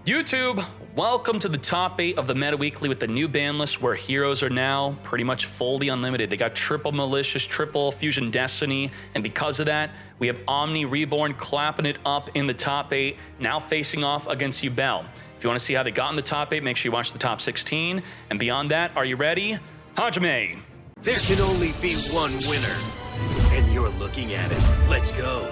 YouTube, welcome to the top 8 of the Meta Weekly with the new ban list where heroes are now pretty much fully unlimited. They got triple Malicious, triple Fusion Destiny, and because of that, we have Omni Reborn clapping it up in the top 8, now facing off against Yubel. If you want to see how they got in the top 8, make sure you watch the top 16. And beyond that, are you ready? Hajime! There can only be one winner, and you're looking at it. Let's go.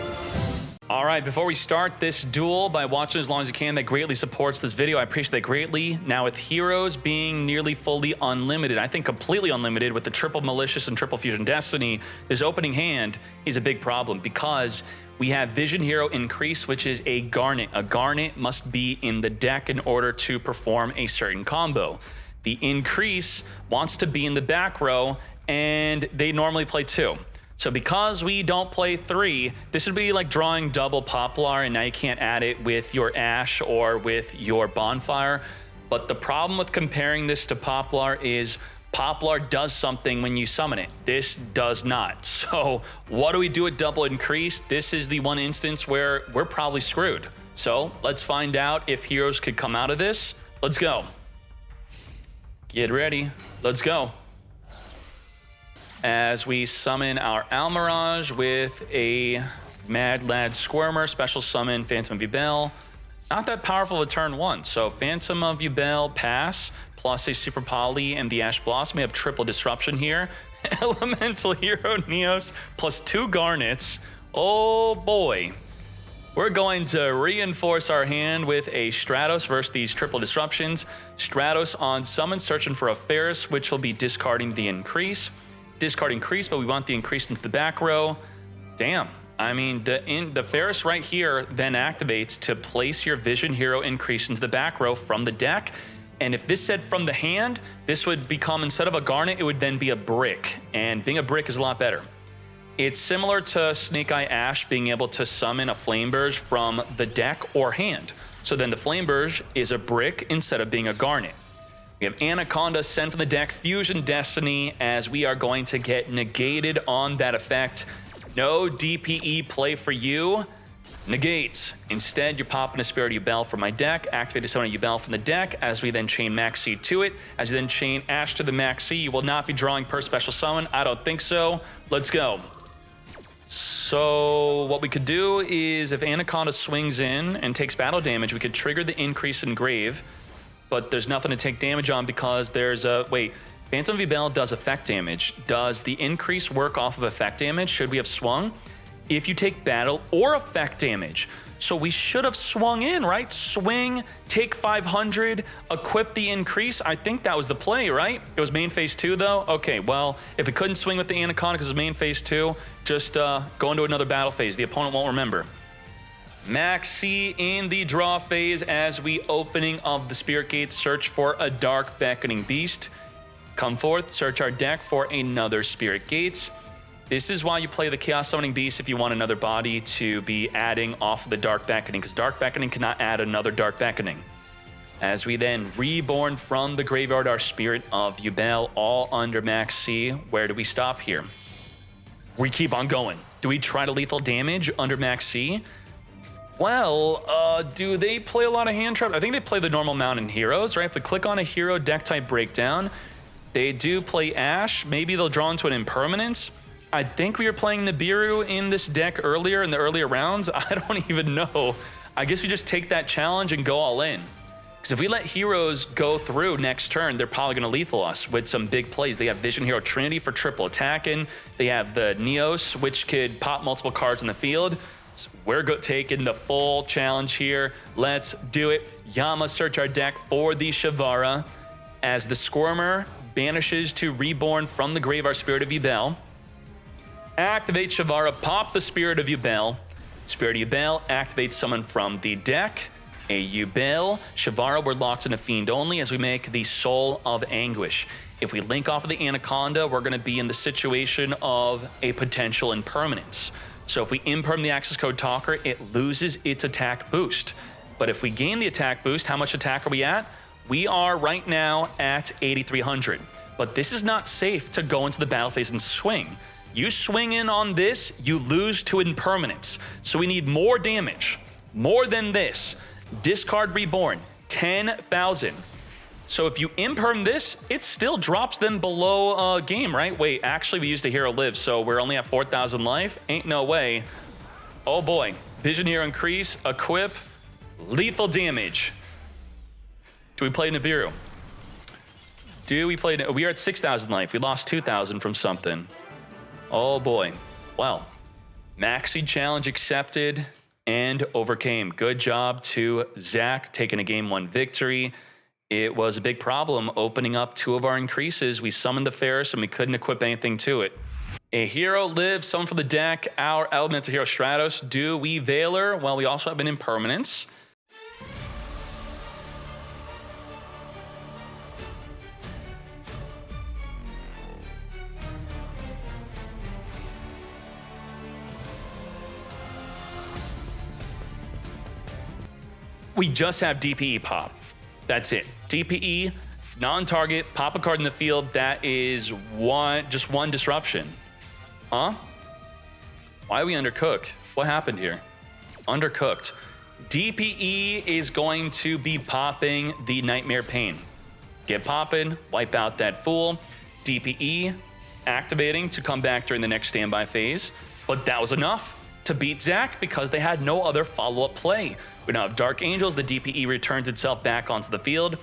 All right, before we start this duel, by watching as long as you can, that greatly supports this video. I appreciate that greatly. Now, with heroes being nearly fully unlimited, I think completely unlimited with the triple Malicious and triple Fusion Destiny, this opening hand is a big problem because we have Vision Hero Increase, which is a Garnet. A Garnet must be in the deck in order to perform a certain combo. The Increase wants to be in the back row, and they normally play 2. So because we don't play 3, this would be like drawing double Poplar, and now you can't add it with your Ash or with your Bonfire. But the problem with comparing this to Poplar is Poplar does something when you summon it. This does not. So what do we do at double Increase? This is the one instance where we're probably screwed. So let's find out if heroes could come out of this. Let's go. Get ready. Let's go. As we summon our Almirage with a Mad Lad Squirmer, special summon Phantom of Yubel. Not that powerful of a turn 1, so Phantom of Yubel pass, plus a Super Poly and the Ash Blossom. We have triple disruption here. Elemental Hero Neos plus 2 Garnets. Oh boy. We're going to reinforce our hand with a Stratos versus these triple disruptions. Stratos on summon, searching for a Ferris, which will be discarding the Increase. Discard Increase, but we want the Increase into the back row. Damn. I mean, the Ferris right here then activates to place your Vision Hero Increase into the back row from the deck. And if this said from the hand, this would become, instead of a Garnet, it would then be a Brick. And being a Brick is a lot better. It's similar to Snake Eye Ash being able to summon a Flameburge from the deck or hand. So then the Flameburge is a Brick instead of being a Garnet. We have Anaconda sent from the deck, Fusion Destiny, as we are going to get negated on that effect. No DPE play for you. Negate. Instead, you're popping a Spirit of Yubel from my deck, activate a summon of Yubel from the deck, as we then chain Maxi to it. As you then chain Ash to the Maxi, you will not be drawing per special summon. I don't think so. Let's go. So what we could do is if Anaconda swings in and takes battle damage, we could trigger the Increase in Grave. But there's nothing to take damage on because there's a... Wait, Phantom of Yubel does effect damage. Does the Increase work off of effect damage? Should we have swung? If you take battle or effect damage. So we should have swung in, right? Swing, take 500, equip the Increase. I think that was the play, right? It was main phase 2 though? Okay, well, if it couldn't swing with the Anaconda because it was main phase 2, just go into another battle phase. The opponent won't remember. Maxi in the draw phase as we opening of the Spirit Gates, search for a Dark Beckoning Beast. Come forth, search our deck for another Spirit Gates. This is why you play the Chaos Summoning Beast if you want another body to be adding off of the Dark Beckoning, because Dark Beckoning cannot add another Dark Beckoning. As we then reborn from the graveyard our Spirit of Yubel, all under Maxi. Where do we stop here? We keep on going. Do we try to lethal damage under Maxi? Well, do they play a lot of hand traps? I think they play the normal amount in heroes, right? If we click on a hero deck type breakdown, they do play Ash. Maybe they'll draw into an Impermanence. I think we were playing Nibiru in this deck earlier in the earlier rounds. I don't even know. I guess we just take that challenge and go all in. Because if we let heroes go through next turn, they're probably going to lethal us with some big plays. They have Vision Hero Trinity for triple attacking. They have the Neos, which could pop multiple cards in the field. So we're taking the full challenge here. Let's do it. Yama search our deck for the Shavara as the Squirmer banishes to reborn from the grave our Spirit of Yubel. Activate Shavara, pop the Spirit of Yubel. Spirit of Yubel activates someone from the deck. A Yubel. Shavara, we're locked in a Fiend only as we make the Soul of Anguish. If we link off of the Anaconda, we're going to be in the situation of a potential Impermanence. So if we imperm the access code Talker, it loses its attack boost. But if we gain the attack boost, how much attack are we at? We are right now at 8,300. But this is not safe to go into the battle phase and swing. You swing in on this, you lose to Impermanence. So we need more damage, more than this. Discard Reborn, 10,000. So if you imperm this, it still drops them below game, right? Wait, actually we used a hero live, so we're only at 4,000 life? Ain't no way. Oh boy, Vision Hero increase, equip, lethal damage. Do we play Nibiru? We are at 6,000 life. We lost 2,000 from something. Oh boy. Well, Maxi challenge accepted and overcame. Good job to Zach, taking a game 1 victory. It was a big problem opening up 2 of our increases. We summoned the Ferris and we couldn't equip anything to it. A hero lives, someone from the deck, our Elemental Hero Stratos. Do we Veiler? Well, we also have an Impermanence. We just have DPE pop. That's it. DPE, non-target, pop a card in the field. That is just one disruption. Huh? Why are we undercooked? What happened here? Undercooked. DPE is going to be popping the Nightmare Pain. Get popping, wipe out that fool. DPE activating to come back during the next standby phase. But that was enough to beat Zach because they had no other follow-up play. We now have Dark Angels. The DPE returns itself back onto the field.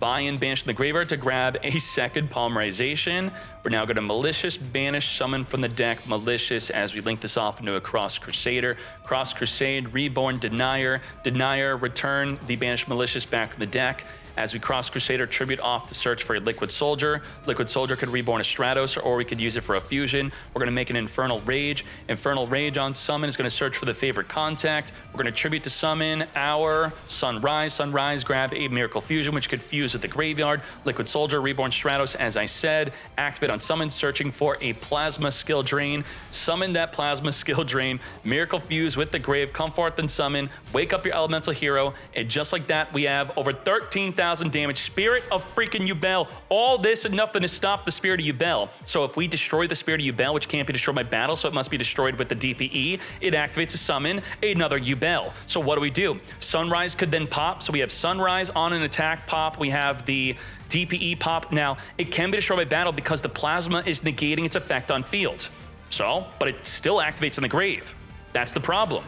Vian banished in the graveyard to grab a second Polymerization. We're now going to Malicious banish summon from the deck Malicious as we link this off into a Cross Crusader. Cross Crusade, Reborn, Denier. Denier, return the banished Malicious back from the deck. As we Cross Crusader, tribute off to search for a Liquid Soldier. Liquid Soldier could reborn a Stratos, or we could use it for a fusion. We're going to make an Infernal Rage. Infernal Rage on summon is going to search for the favorite contact. We're going to tribute to summon our Sunrise. Sunrise, grab a Miracle Fusion, which could fuse with the graveyard. Liquid Soldier, reborn Stratos, as I said. Activate on summon, searching for a Plasma Skill Drain. Summon that Plasma Skill Drain. Miracle Fuse with the grave. Come forth and summon. Wake up your Elemental Hero. And just like that, we have over 13,000 damage. Spirit of freaking Yubel. All this and nothing to stop the Spirit of Yubel. So if we destroy the Spirit of Yubel, which can't be destroyed by battle, so it must be destroyed with the DPE, it activates a summon, another Yubel. So what do? Sunrise could then pop. So we have Sunrise on an attack pop. We have the DPE pop. Now, it can be destroyed by battle because the Plasma is negating its effect on field. So, but it still activates in the grave. That's the problem.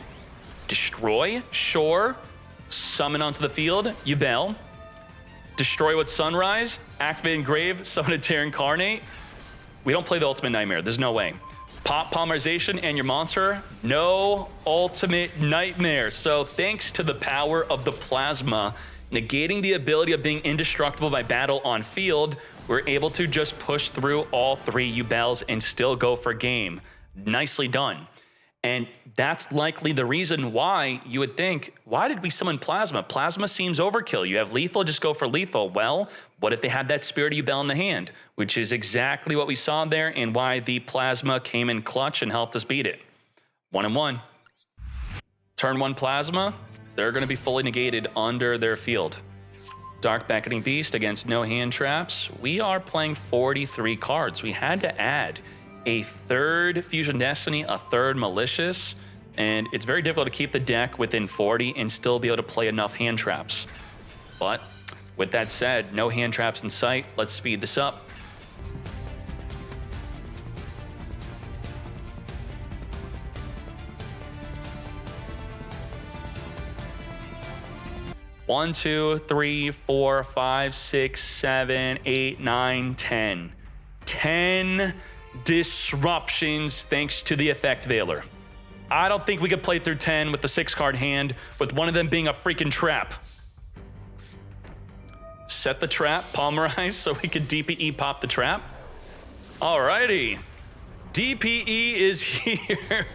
Destroy, sure. Summon onto the field, Yubel. Destroy with Sunrise, activate in grave, summon a Terran Incarnate. We don't play the Ultimate Nightmare, there's no way. Pop Polymerization and your monster, no Ultimate Nightmare. So thanks to the power of the Plasma, negating the ability of being indestructible by battle on field, we're able to just push through all 3 Yubels and still go for game. Nicely done. And that's likely the reason why you would think, why did we summon Plasma? Plasma seems overkill. You have lethal, just go for lethal. Well, what if they had that Spirit of Yubel in the hand? Which is exactly what we saw there and why the Plasma came in clutch and helped us beat it. 1-1. Turn 1 Plasma, they're going to be fully negated under their field. Dark Beckoning Beast against no hand traps. We are playing 43 cards. We had to add a 3rd Fusion Destiny, a 3rd Malicious, and it's very difficult to keep the deck within 40 and still be able to play enough hand traps. But with that said, no hand traps in sight. Let's speed this up. One, 2, 3, 4, 5, 6, 7, 8, 9, 10. 10 disruptions thanks to the Effect Veiler. I don't think we could play through 10 with the 6-card hand, with one of them being a freaking trap. Set the trap, Polymerize, so we could DPE pop the trap. Alrighty. DPE is here.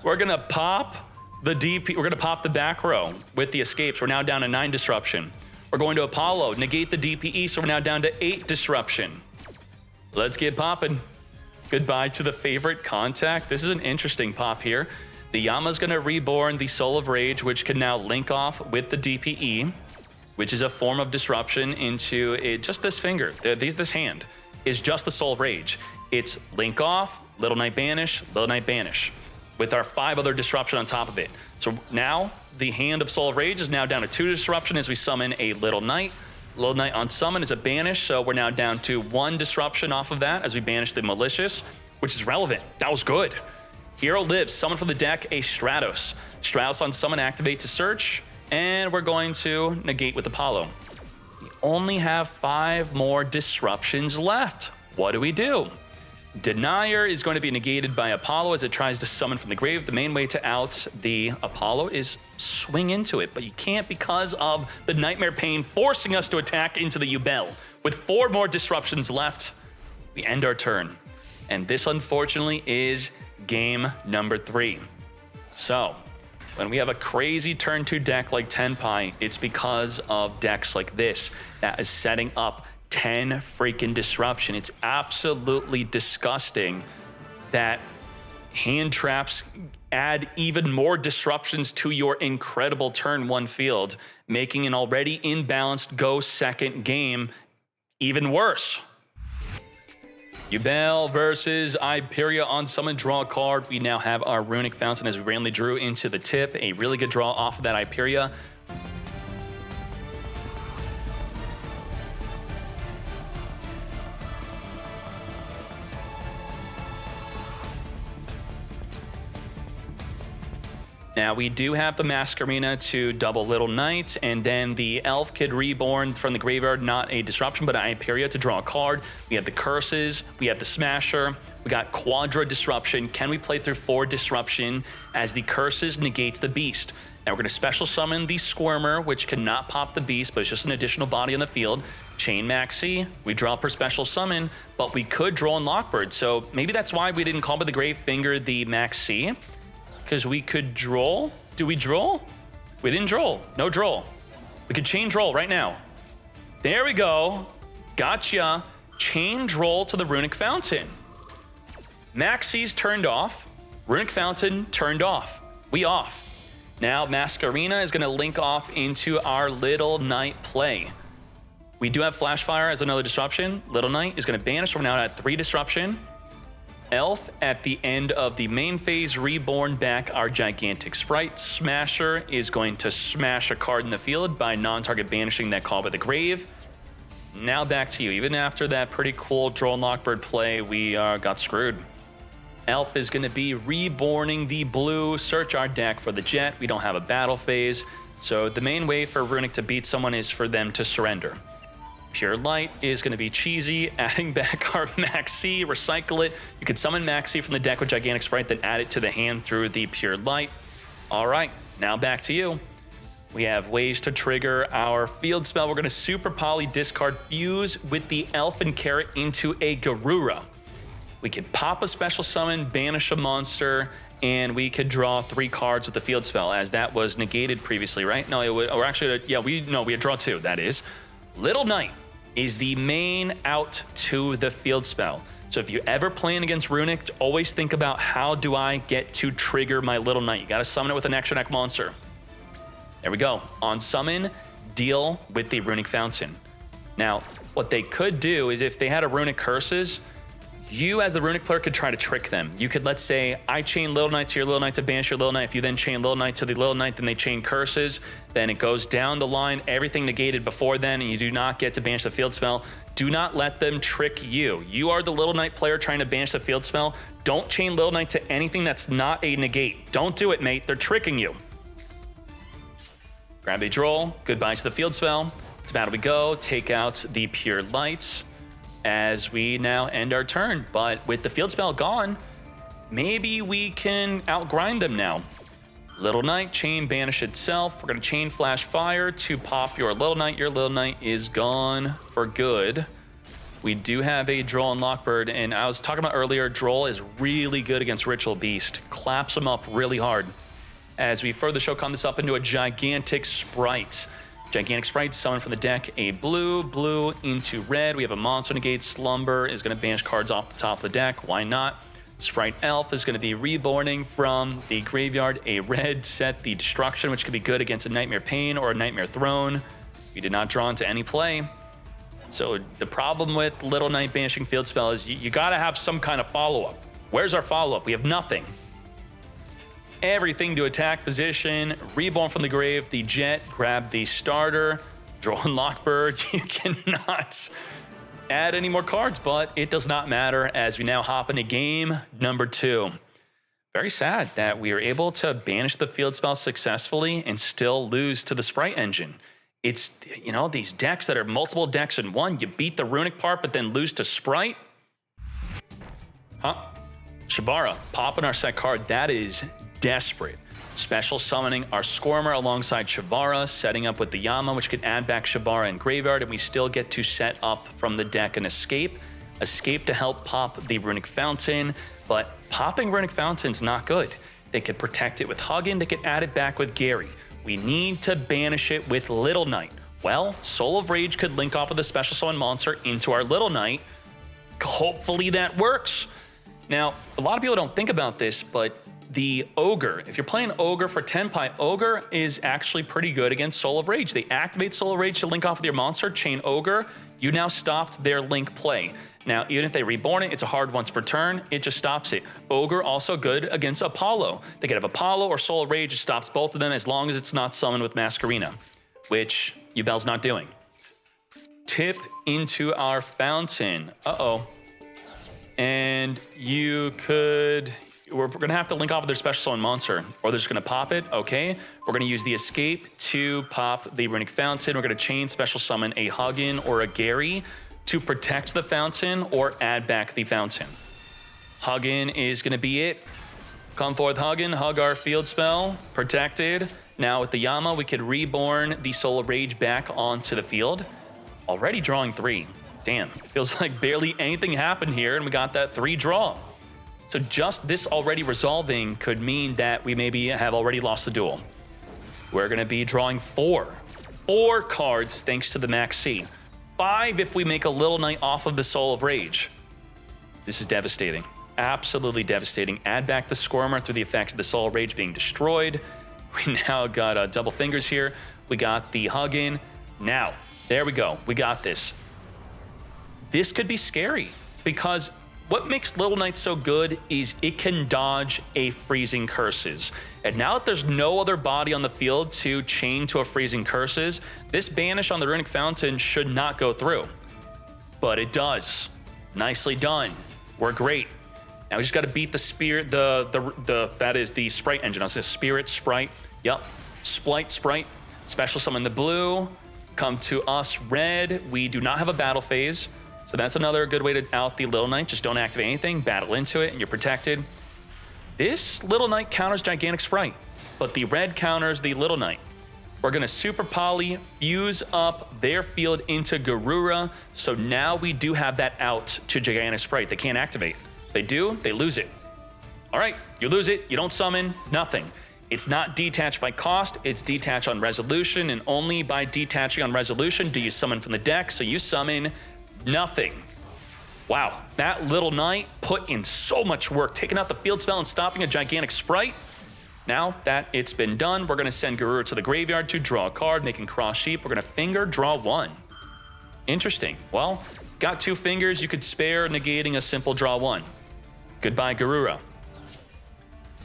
We're gonna pop the DP, we're gonna pop the back row with the escapes. We're now down to 9 disruption. We're going to Apollo, negate the DPE, so we're now down to 8 disruption. Let's get popping. Goodbye to the favorite contact. This is an interesting pop here. The Yama's gonna reborn the Soul of Rage, which can now link off with the DPE, which is a form of disruption into just this finger. This hand is just the Soul of Rage. It's link off, Little Knight banish, Little Knight banish. with our 5 other disruption on top of it. So now the Hand of Soul of Rage is now down to 2 disruption as we summon a Little Knight. Little Knight on summon is a banish, so we're now down to 1 disruption off of that as we banish the Malicious, which is relevant. That was good. Hero Lives, summon from the deck a Stratos. Stratos on summon, activate to search, and we're going to negate with Apollo. We only have 5 more disruptions left. What do? Denier is going to be negated by Apollo as it tries to summon from the grave. The main way to out the Apollo is swing into it, but you can't because of the Nightmare Pain forcing us to attack into the Yubel. With 4 more disruptions left, we end our turn. And this, unfortunately, is game number 3. So, when we have a crazy turn 2 deck like Tenpai, it's because of decks like this that is setting up 10 freaking disruption. It's absolutely disgusting that hand traps add even more disruptions to your incredible turn 1 field, making an already imbalanced go second game even worse. Yubel versus Hyperia on summon, draw a card. We now have our Runick Fountain as we randomly drew into the tip. A really good draw off of that Hyperia. Now, we do have the Masquerina to double Little Knight, and then the Elf Kid Reborn from the graveyard, not a disruption, but an Hyperia to draw a card. We have the Curses, we have the Smasher, we got Quadra Disruption. Can we play through 4 disruption as the Curses negates the Beast? Now, we're going to special summon the Squirmer, which cannot pop the Beast, but it's just an additional body on the field. Chain Maxi, we draw per special summon, but we could draw in Lockbird, so maybe that's why we didn't call by the Grave Finger the Maxi. Because we could draw. Do we draw? We didn't draw. No draw. We could chain draw right now. There we go. Gotcha. Chain draw to the Runick Fountain. Maxi's turned off. Runick Fountain turned off. We off. Now Masquerina is going to link off into our Little Knight play. We do have Flash Fire as another disruption. Little Knight is going to banish. We're now at 3 disruption. Elf at the end of the main phase, reborn back our gigantic Spright. Smasher is going to smash a card in the field by non-target banishing that call by the grave. Now back to you. Even after that pretty cool draw and Lockbird play, we got screwed. Elf is going to be reborning the blue, search our deck for the jet. We don't have a battle phase, so the main way for Runick to beat someone is for them to surrender. Pure Light is going to be cheesy, adding back our Maxi, recycle it. You can summon Maxi from the deck with Gigantic Spright, then add it to the hand through the Pure Light. All right, now back to you. We have ways to trigger our field spell. We're going to Super Poly discard Fuse with the Elfin Carrot into a Garura. We could pop a special summon, banish a monster, and we could draw 3 cards with the field spell, as that was negated previously, right? No, it would, or actually, yeah, we had draw 2, that is. Little Knight is the main out to the field spell. So if you ever playing against Runick, always think about how do I get to trigger my Little Knight. You got to summon it with an extra deck monster. There we go. On summon, deal with the Runick Fountain. Now, what they could do is if they had a Runick Curses, you as the Runick player could try to trick them. You could, let's say, I chain Little Knight to your Little Knight to banish your Little Knight. If you then chain Little Knight to the Little Knight, then they chain Curses. Then it goes down the line, everything negated before then, and you do not get to banish the field spell. Do not let them trick you. You are the Little Knight player trying to banish the field spell. Don't chain Little Knight to anything that's not a negate. Don't do it, mate. They're tricking you. Grab a draw. Goodbye to the field spell. To battle we go. Take out the Pure Lights as we now end our turn. But with the field spell gone, maybe we can outgrind them now. Little Knight, chain banish itself. We're going to chain Flash Fire to pop your Little Knight. Your Little Knight is gone for good. We do have a Droll and Lockbird, and I was talking about earlier, Droll is really good against Ritual Beast. Claps him up really hard. As we further showcon this up into a gigantic Spright. Gigantic Spright, summon from the deck a blue into red. We have a monster negate. Slumber is going to banish cards off the top of the deck. Why not? Spright Elf is going to be reborning from the graveyard a red, set the Destruction, which could be good against a Nightmare Pain or a Nightmare Throne. We did not draw into any play. So the problem with Little Knight banishing field spell is you got to have some kind of follow-up. Where's our follow-up? We have nothing. everything to attack position. Reborn from the grave, the Jet, grab the starter, draw on Lockbird. You cannot add any more cards, but it does not matter as we now hop into game number 2. Very sad that we are able to banish the field spell successfully and still lose to the Spright engine. It's, you know, these decks that are multiple decks in one, you beat the Runick part, but then lose to Spright. Huh? Shabara, popping our set card. That is desperate. Special summoning our Squirmer alongside Shabara, setting up with the Yama, which can add back Shabara and Graveyard, and we still get to set up from the deck an Escape. Escape to help pop the Runick Fountain, but popping Runick Fountain's not good. They could protect it with Huggin, they could add it back with Gary. We need to banish it with Little Knight. Well, Soul of Rage could link off of the Special Summon monster into our Little Knight. Hopefully that works. Now, a lot of people don't think about this, but the Ogre, if you're playing Ogre for Tenpai, Ogre is actually pretty good against Soul of Rage. They activate Soul of Rage to link off with your monster, chain Ogre. You now stopped their link play. Now, even if they reborn it, it's a hard once per turn. It just stops it. Ogre also good against Apollo. They could have Apollo or Soul of Rage. It stops both of them as long as it's not summoned with Masquerena, which Yubel's not doing. Tip into our Fountain. Uh-oh. And you could... We're going to have to link off with their Special Summon monster, or they're just going to pop it. Okay. We're going to use the Escape to pop the Runick Fountain. We're going to chain Special Summon a Huggin or a Gary to protect the Fountain or add back the Fountain. Huggin is going to be it. Come forth, Huggin. Hug our field spell. Protected. Now with the Yama, we could reborn the Soul of Rage back onto the field. Already drawing 3. Damn. Feels like barely anything happened here, and we got that 3 draw. So just this already resolving could mean that we maybe have already lost the duel. We're going to be drawing 4 cards thanks to the Max C. 5 if we make a Little Knight off of the Soul of Rage. This is devastating. Absolutely devastating. Add back the Squirmer through the effect of the Soul of Rage being destroyed. We now got double fingers here. We got the Huggin. Now, there we go. We got this. This could be scary because what makes Little Knight so good is it can dodge a Freezing Curses. And now that there's no other body on the field to chain to a Freezing Curses, this banish on the Runick Fountain should not go through. But it does. Nicely done. We're great. Now we just got to beat the Spirit, that is the Spright engine. I was going to Spirit, Spright. Yep. Spright. Special summon the blue. Come to us, red. We do not have a battle phase. So that's another good way to out the Little Knight. Just don't activate anything, battle into it, and you're protected. This Little Knight counters Gigantic Spright, but the red counters the Little Knight. We're going to Super Poly, fuse up their field into Garura, so now we do have that out to Gigantic Spright. They can't activate. If they do, they lose it. All right, you lose it, you don't summon, nothing. It's not detached by cost, it's detached on resolution, and only by detaching on resolution do you summon from the deck, so you summon nothing. Wow, that Little Knight put in so much work, taking out the field spell and stopping a Gigantic Spright. Now that it's been done, we're going to send Garura to the graveyard to draw a card, making Cross Sheep. We're going to finger draw 1. Interesting. Well, got 2 fingers. You could spare negating a simple draw 1. Goodbye, Garura.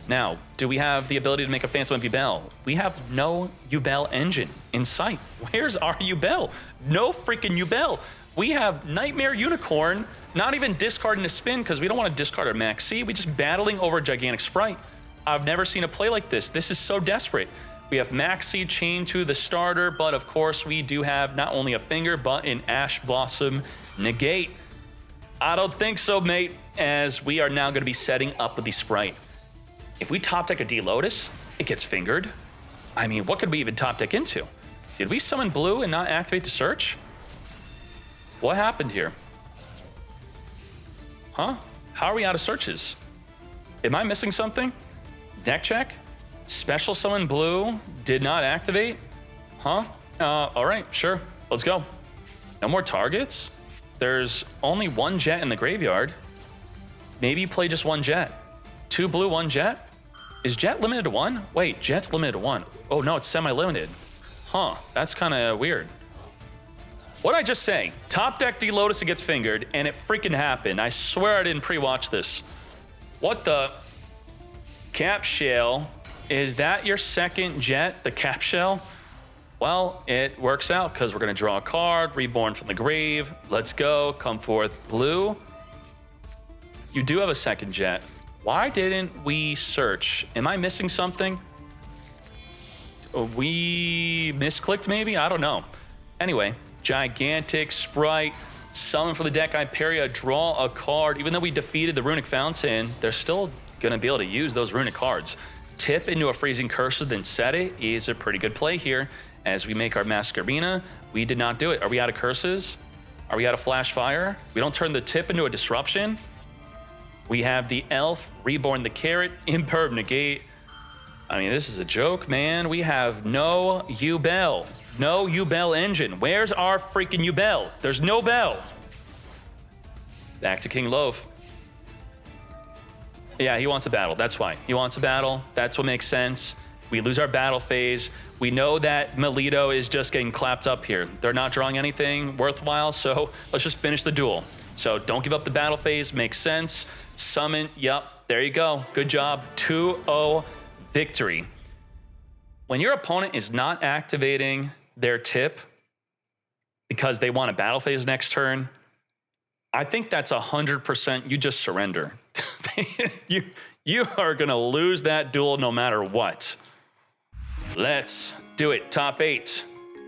Now, do we have the ability to make a Phantom of Yubel? We have no Yubel engine in sight. Where's our Yubel? No freaking Yubel. We have Nightmare Unicorn, not even discarding a spin because we don't want to discard our Max C. We're just battling over a Gigantic Spright. I've never seen a play like this. This is so desperate. We have Max C chained to the starter, but of course we do have not only a finger, but an Ash Blossom negate. I don't think so, mate, as we are now going to be setting up with the Spright. If we top deck a D-Lotus, it gets fingered. I mean, what could we even top deck into? Did we summon blue and not activate the search? What happened here? Huh? How are we out of searches? Am I missing something? Deck check? Special summon blue did not activate? Huh? All right, sure. Let's go. No more targets? There's only 1 jet in the graveyard. Maybe play just 1 jet. 2 blue, 1 jet? Is jet limited to 1? Wait, jet's limited to 1. Oh no, it's semi-limited. Huh, that's kind of weird. What did I just say? Top deck D-Lotus, it gets fingered, and it freaking happened. I swear I didn't pre-watch this. What the? Cap Shale is that your second jet, the cap shell? Well, it works out because we're going to draw a card, Reborn from the Grave. Let's go. Come forth, blue. You do have a second jet. Why didn't we search? Am I missing something? We misclicked maybe? I don't know. Anyway, gigantic Spright. Summon for the deck, Hyperia, draw a card. Even though we defeated the Runick Fountain, they're still going to be able to use those Runick cards. Tip into a Freezing Curses, then set it is a pretty good play here. As we make our Masquerina, we did not do it. Are we out of curses? Are we out of Flash Fire? We don't turn the tip into a Disruption. We have the Elf, Reborn the Carrot, Imperv Negate. I mean, this is a joke, man. We have no Yubel. No Yubel engine. Where's our freaking Yubel? There's no bell. Back to King Loaf. Yeah, he wants a battle. That's why. He wants a battle. That's what makes sense. We lose our battle phase. We know that Melito is just getting clapped up here. They're not drawing anything worthwhile, so let's just finish the duel. So don't give up the battle phase. Makes sense. Summon. Yep. There you go. Good job. 2-0 victory. When your opponent is not activating their tip because they want a battle phase next turn, I think that's 100% you just surrender. You are going to lose that duel no matter what. Let's do it. Top 8.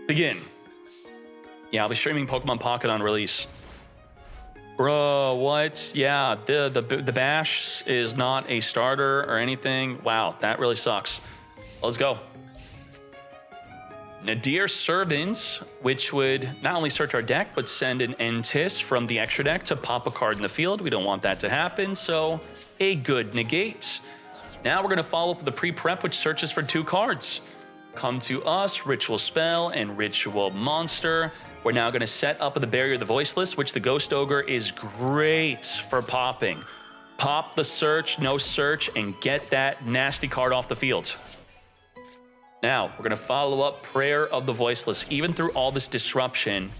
Begin. Yeah, I'll be streaming Pokemon Pocket on release. Bro, what? Yeah, the Bash is not a starter or anything. Wow, that really sucks. Let's go. Nadir Servant, which would not only search our deck, but send an Entis from the extra deck to pop a card in the field. We don't want that to happen, so a good negate. Now we're going to follow up with the pre-prep, which searches for 2 cards. Come to us, Ritual Spell and Ritual Monster. We're now going to set up with the Barrier of the Voiceless, which the Ghost Ogre is great for popping. Pop the search, no search, and get that nasty card off the field. Now, we're going to follow up Prayer of the Voiceless. Even through all this disruption,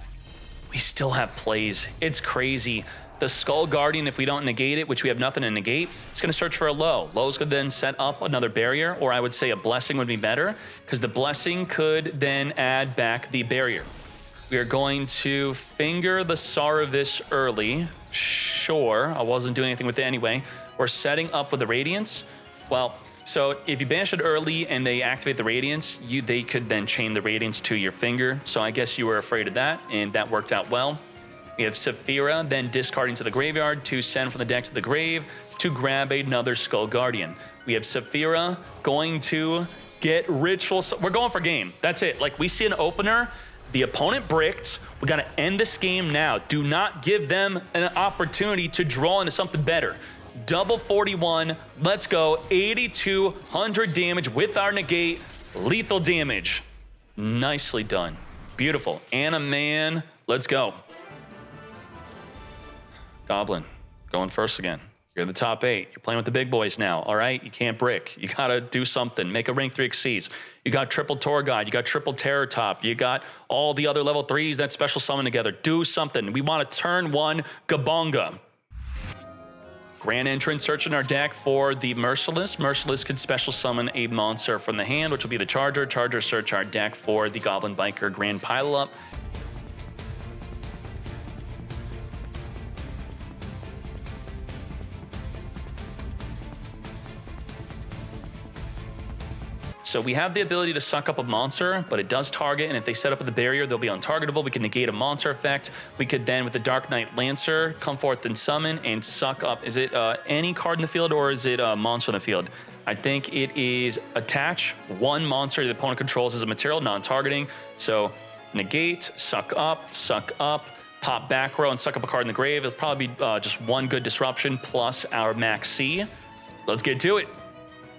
we still have plays. It's crazy. The Skull Guardian, if we don't negate it, which we have nothing to negate, it's going to search for a low. Low's going to then set up another barrier, or I would say a blessing would be better, because the blessing could then add back the barrier. We are going to finger the Saravis early. Sure, I wasn't doing anything with it anyway. We're setting up with the Radiance. Well, so if you banish it early and they activate the Radiance, they could then chain the Radiance to your finger. So I guess you were afraid of that, and that worked out well. We have Saphira then discarding to the graveyard to send from the deck to the grave to grab another Skull Guardian. We have Saphira going to get Ritual. We're going for game. That's it. Like, we see an opener. The opponent bricked. We got to end this game now. Do not give them an opportunity to draw into something better. Double 41. Let's go. 8,200 damage with our negate. Lethal damage. Nicely done. Beautiful. And a man. Let's go. Goblin, going first again. You're in the top 8. You're playing with the big boys now, all right? You can't brick. You got to do something. Make a rank 3 exceeds. You got triple Tour Guide. You got triple Terror Top. You got all the other level 3s that special summon together. Do something. We want to turn 1 Gabonga. Grand Entrance, searching our deck for the Merciless. Merciless could special summon a monster from the hand, which will be the Charger. Charger, search our deck for the Goblin Biker Grand Pile-Up. So we have the ability to suck up a monster, but it does target, and if they set up with the barrier, they'll be untargetable. We can negate a monster effect. We could then, with the Dark Knight Lancer, come forth and summon and suck up. Is it any card in the field, or is it a monster in the field? I think it is attach 1 monster the opponent controls as a material, non-targeting. So negate, suck up, pop back row, and suck up a card in the grave. It'll probably be just 1 good disruption plus our max C. Let's get to it.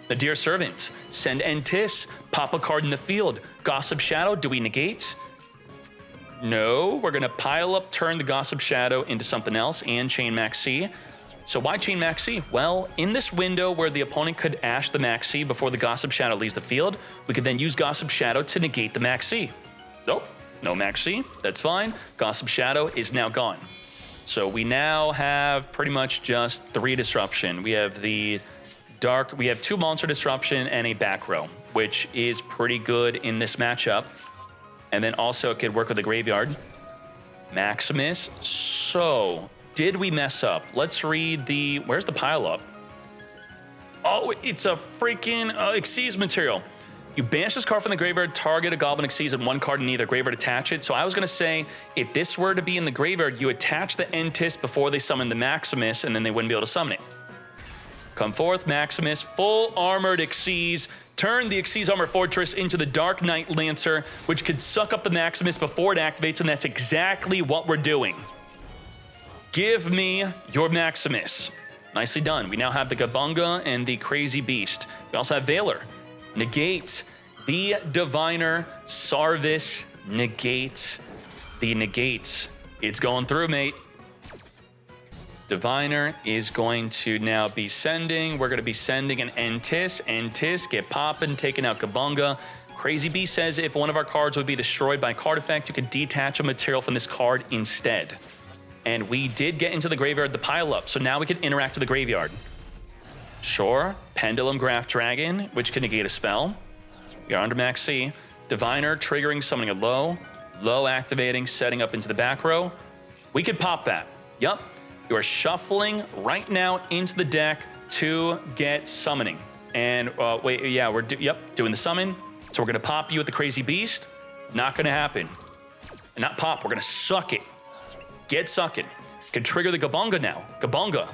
The Dear Servant, send Entis, pop a card in the field. Gossip Shadow, do we negate? No, we're going to pile up, turn the Gossip Shadow into something else, and chain Max C. So why chain Max C? Well, in this window where the opponent could ash the Max C before the Gossip Shadow leaves the field, we could then use Gossip Shadow to negate the Max C. Nope, no Max C, that's fine. Gossip Shadow is now gone. So we now have pretty much just 3 disruption. We have the Dark. We have 2 Monster Disruption and a back row, which is pretty good in this matchup. And then also it could work with the graveyard. Maximus. So, did we mess up? Let's read the... Where's the pileup? Oh, it's a freaking Xyz material. You banish this card from the graveyard, target a Goblin Xyz and 1 card in either graveyard, attach it. So I was going to say, if this were to be in the graveyard, you attach the Entis before they summon the Maximus, and then they wouldn't be able to summon it. Come forth, Maximus, full armored Xyz. Turn the Xyz Armor Fortress into the Dark Knight Lancer, which could suck up the Maximus before it activates, and that's exactly what we're doing. Give me your Maximus. Nicely done. We now have the Gabunga and the Crazy Beast. We also have Valor. Negate the Diviner. Sarvis. Negate the Negate. It's going through, mate. Diviner is going to now be sending. We're going to be sending an Entis. Entis, get popping, taking out Gabunga. Crazy Beast says if one of our cards would be destroyed by a card effect, you could detach a material from this card instead. And we did get into the graveyard, the pile up, so now we can interact with the graveyard. Sure, Pendulum Graph Dragon, which can negate a spell. We are under max C. Diviner triggering, summoning a low. Low activating, setting up into the back row. We could pop that. Yup. You are shuffling right now into the deck to get summoning. And wait, yeah, we're doing the summon. So we're gonna pop you with the Crazy Beast. Not gonna happen. And not pop, we're gonna suck it. Get sucking. Can trigger the Gabunga now. Gabunga.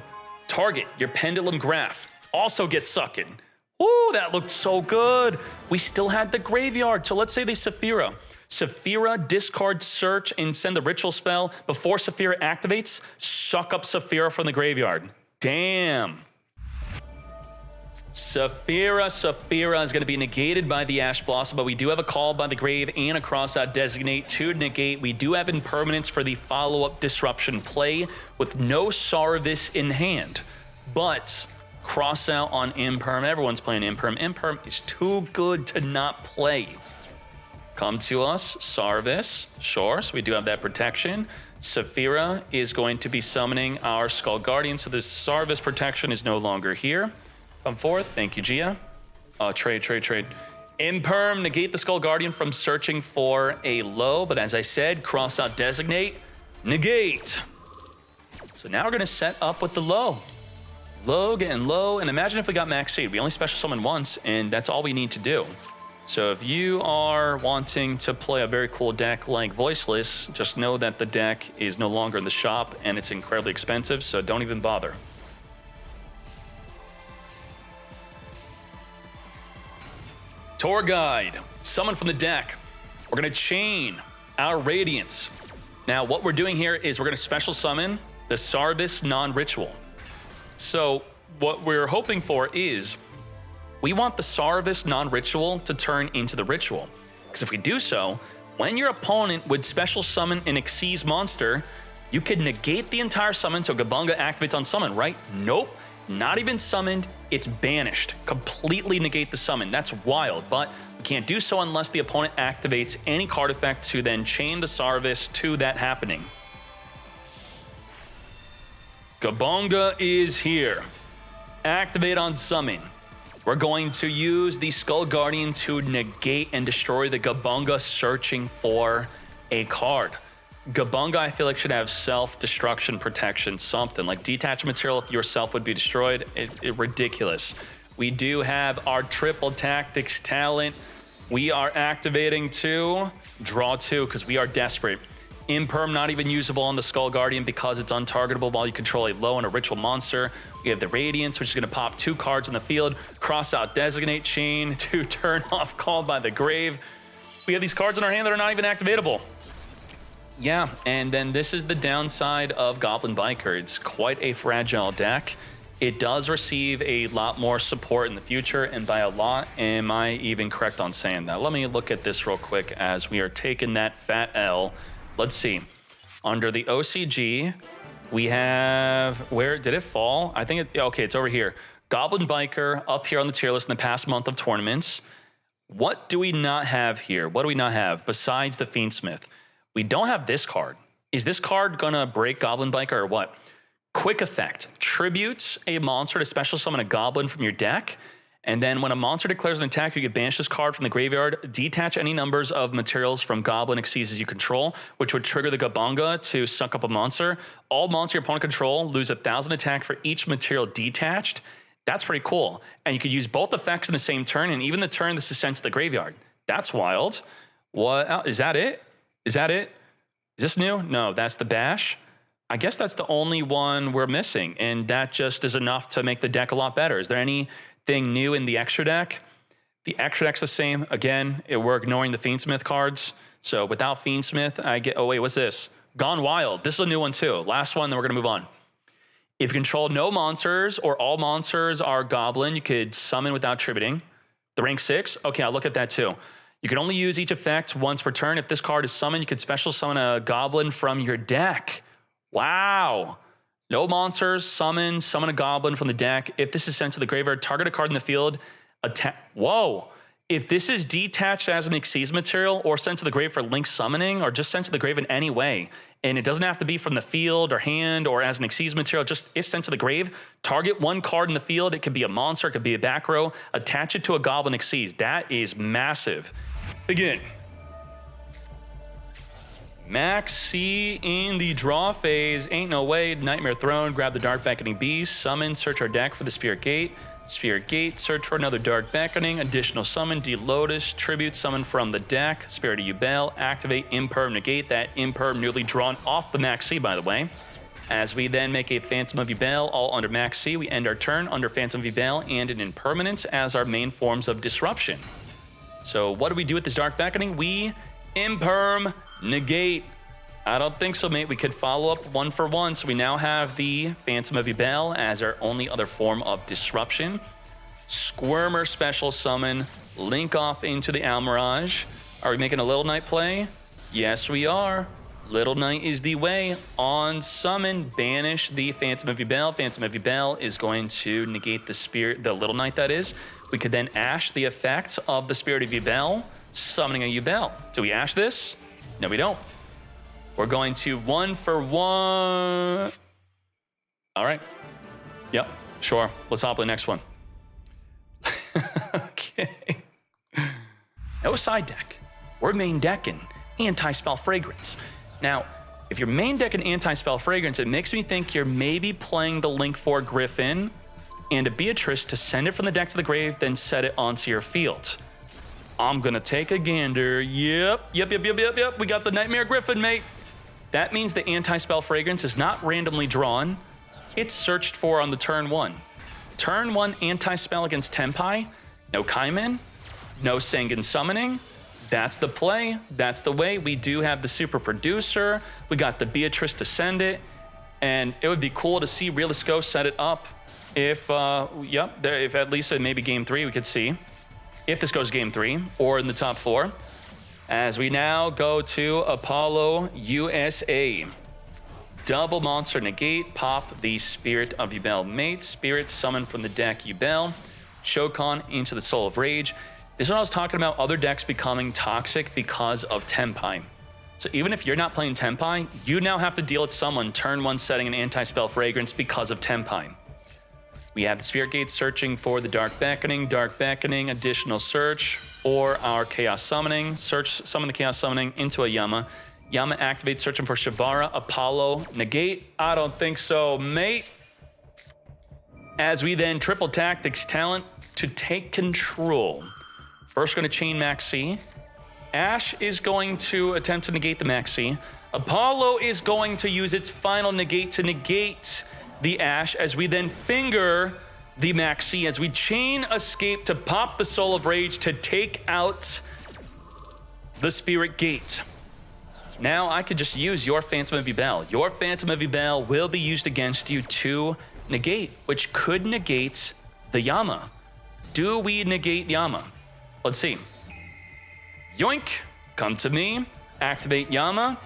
Target your Pendulum Graph. Also get sucking. Ooh, that looked so good. We still had the graveyard. So let's say they Saphira. Saphira, discard, search, and send the ritual spell. Before Saphira activates, suck up Saphira from the graveyard. Damn. Saphira is going to be negated by the Ash Blossom, but we do have a Call by the Grave and a Crossout Designate to negate. We do have Impermanence for the follow-up Disruption play with no Sarvis in hand. But Crossout on Imperm, everyone's playing Imperm. Imperm is too good to not play. Come to us, Sarvis, sure, so we do have that protection. Saphira is going to be summoning our Skull Guardian, so this Sarvis protection is no longer here. Come forth. Thank you, Gia. Trade. Imperm, negate the Skull Guardian from searching for a low, but as I said, cross out Designate, negate. So now we're going to set up with the low. Low, getting low, and imagine if we got Max Seed. We only special summon once, and that's all we need to do. So if you are wanting to play a very cool deck like Voiceless, just know that the deck is no longer in the shop, and it's incredibly expensive, so don't even bother. Tour Guide, summon from the deck. We're gonna chain our Radiance. Now, what we're doing here is we're gonna special summon the Sarvis non-ritual. So what we're hoping for is we want the Sarvis non-ritual to turn into the ritual. Because if we do so, when your opponent would special summon an Xyz monster, you could negate the entire summon so Gabunga activates on summon, right? Nope. Not even summoned, it's banished. Completely negate the summon. That's wild, but we can't do so unless the opponent activates any card effect to then chain the Sarvis to that happening. Gabunga is here. Activate on summon. We're going to use the Skull Guardian to negate and destroy the Gabunga searching for a card. Gabunga, I feel like, should have self-destruction protection, something like detach material if yourself would be destroyed. Ridiculous. We do have our triple tactics talent. We are activating to draw 2 because we are desperate. Imperm not even usable on the Skull Guardian because it's untargetable while you control a low and a ritual monster. We have the Radiance, which is going to pop 2 cards in the field. Cross out Designate, chain to turn off Called by the Grave. We have these cards in our hand that are not even activatable. Yeah, and then this is the downside of Goblin Biker. It's quite a fragile deck. It does receive a lot more support in the future, and by a lot, am I even correct on saying that? Let me look at this real quick as we are taking that fat L. Let's see. Under the OCG, we have, where did it fall? I think okay, it's over here. Goblin Biker up here on the tier list in the past month of tournaments. What do we not have here? What do we not have besides the Fiendsmith? We don't have this card. Is this card gonna break Goblin Biker or what? Quick effect. Tribute a monster to special summon a goblin from your deck. And then when a monster declares an attack, you can banish this card from the graveyard, detach any numbers of materials from Goblin Xyzs you control, which would trigger the Gabanga to suck up a monster. All monster your opponent control lose 1,000 attack for each material detached. That's pretty cool. And you could use both effects in the same turn, and even the turn this is sent to the graveyard. That's wild. What? Is that it? Is that it? Is this new? No, that's the bash. I guess that's the only one we're missing, and that just is enough to make the deck a lot better. Is there anything new in the extra deck? The extra deck's the same. Again, we're ignoring the Fiendsmith cards. So without Fiendsmith, I get, oh wait, what's this? Gone Wild. This is a new one too. Last one, then we're gonna move on. If you control no monsters or all monsters are Goblin, you could summon without tributing. The rank 6, okay, I'll look at that too. You can only use each effect once per turn. If this card is summoned, you could special summon a Goblin from your deck. Wow. No monsters, summon a goblin from the deck. If this is sent to the graveyard, target a card in the field, attack. Whoa. If this is detached as an Xyz material or sent to the grave for link summoning or just sent to the grave in any way, and it doesn't have to be from the field or hand or as an Xyz material, just if sent to the grave, target one card in the field. It could be a monster, it could be a back row, attach it to a Goblin Xyz. That is massive. Again. Max C in the draw phase. Ain't no way. Nightmare Throne. Grab the Dark Beckoning Beast. Summon. Search our deck for the Spirit Gate. Spirit Gate. Search for another Dark Beckoning. Additional summon. D-Lotus. Tribute. Summon from the deck. Spirit of Yubel. Activate Imperm. Negate that Imperm newly drawn off the Max C, by the way. As we then make a Phantom of Yubel, all under Max C, we end our turn under Phantom of Yubel and an Impermanence as our main forms of disruption. So what do we do with this Dark Beckoning? We Imperm negate. I don't think so, mate. We could follow up one for one. So we now have the Phantom of Yubel as our only other form of disruption. Squirmer special summon. Link off into the Almirage. Are we making a Little Knight play? Yes, we are. Little Knight is the way. On summon, banish the Phantom of Yubel. Phantom of Yubel is going to negate the Spirit, the Little Knight that is. We could then ash the effect of the Spirit of Yubel, summoning a Yubel. Do we ash this? No, we don't. We're going to one for one. All right. Yep, sure. Let's hop on the next one. Okay. No side deck. We're main decking Anti-Spell Fragrance. Now, if you're main decking Anti-Spell Fragrance, it makes me think you're maybe playing the Link 4 Griffin and a Beatrice to send it from the deck to the grave, then set it onto your field. I'm gonna take a gander. Yep. We got the Nightmare Griffin, mate. That means the Anti-Spell Fragrance is not randomly drawn. It's searched for on the turn 1. Turn 1 Anti-Spell against Tenpai. No Kaiman. No Sanguine Summoning. That's the play. That's the way. We do have the Super Producer. We got the Beatrice to send it. And it would be cool to see Realisco set it up. If at least in maybe game 3 we could see. If this goes game 3 or in the top 4. As we now go to Apollo USA. Double monster negate, pop the Spirit of Yubel mate. Spirit summon from the deck Yubel. Shokan into the Soul of Rage. This is what I was talking about, other decks becoming toxic because of Tenpai. So even if you're not playing Tenpai, you now have to deal with someone turn 1 setting an Anti-Spell Fragrance because of Tenpai. We have the Spirit Gate searching for the Dark Beckoning, additional search for our Chaos Summoning. Summon the Chaos Summoning into a Yama. Yama activates, searching for Shavara, Apollo, negate. I don't think so, mate. As we then triple Tactics Talent to take control. First, we're going to chain Maxi. Ash is going to attempt to negate the Maxi. Apollo is going to use its final negate to negate the Ash, as we then finger the Maxi, as we chain Escape to pop the Soul of Rage to take out the Spirit Gate. Now I could just use your Phantom of Yubel. Your Phantom of Yubel will be used against you to negate, which could negate the Yama. Do we negate Yama? Let's see. Yoink, come to me, activate Yama.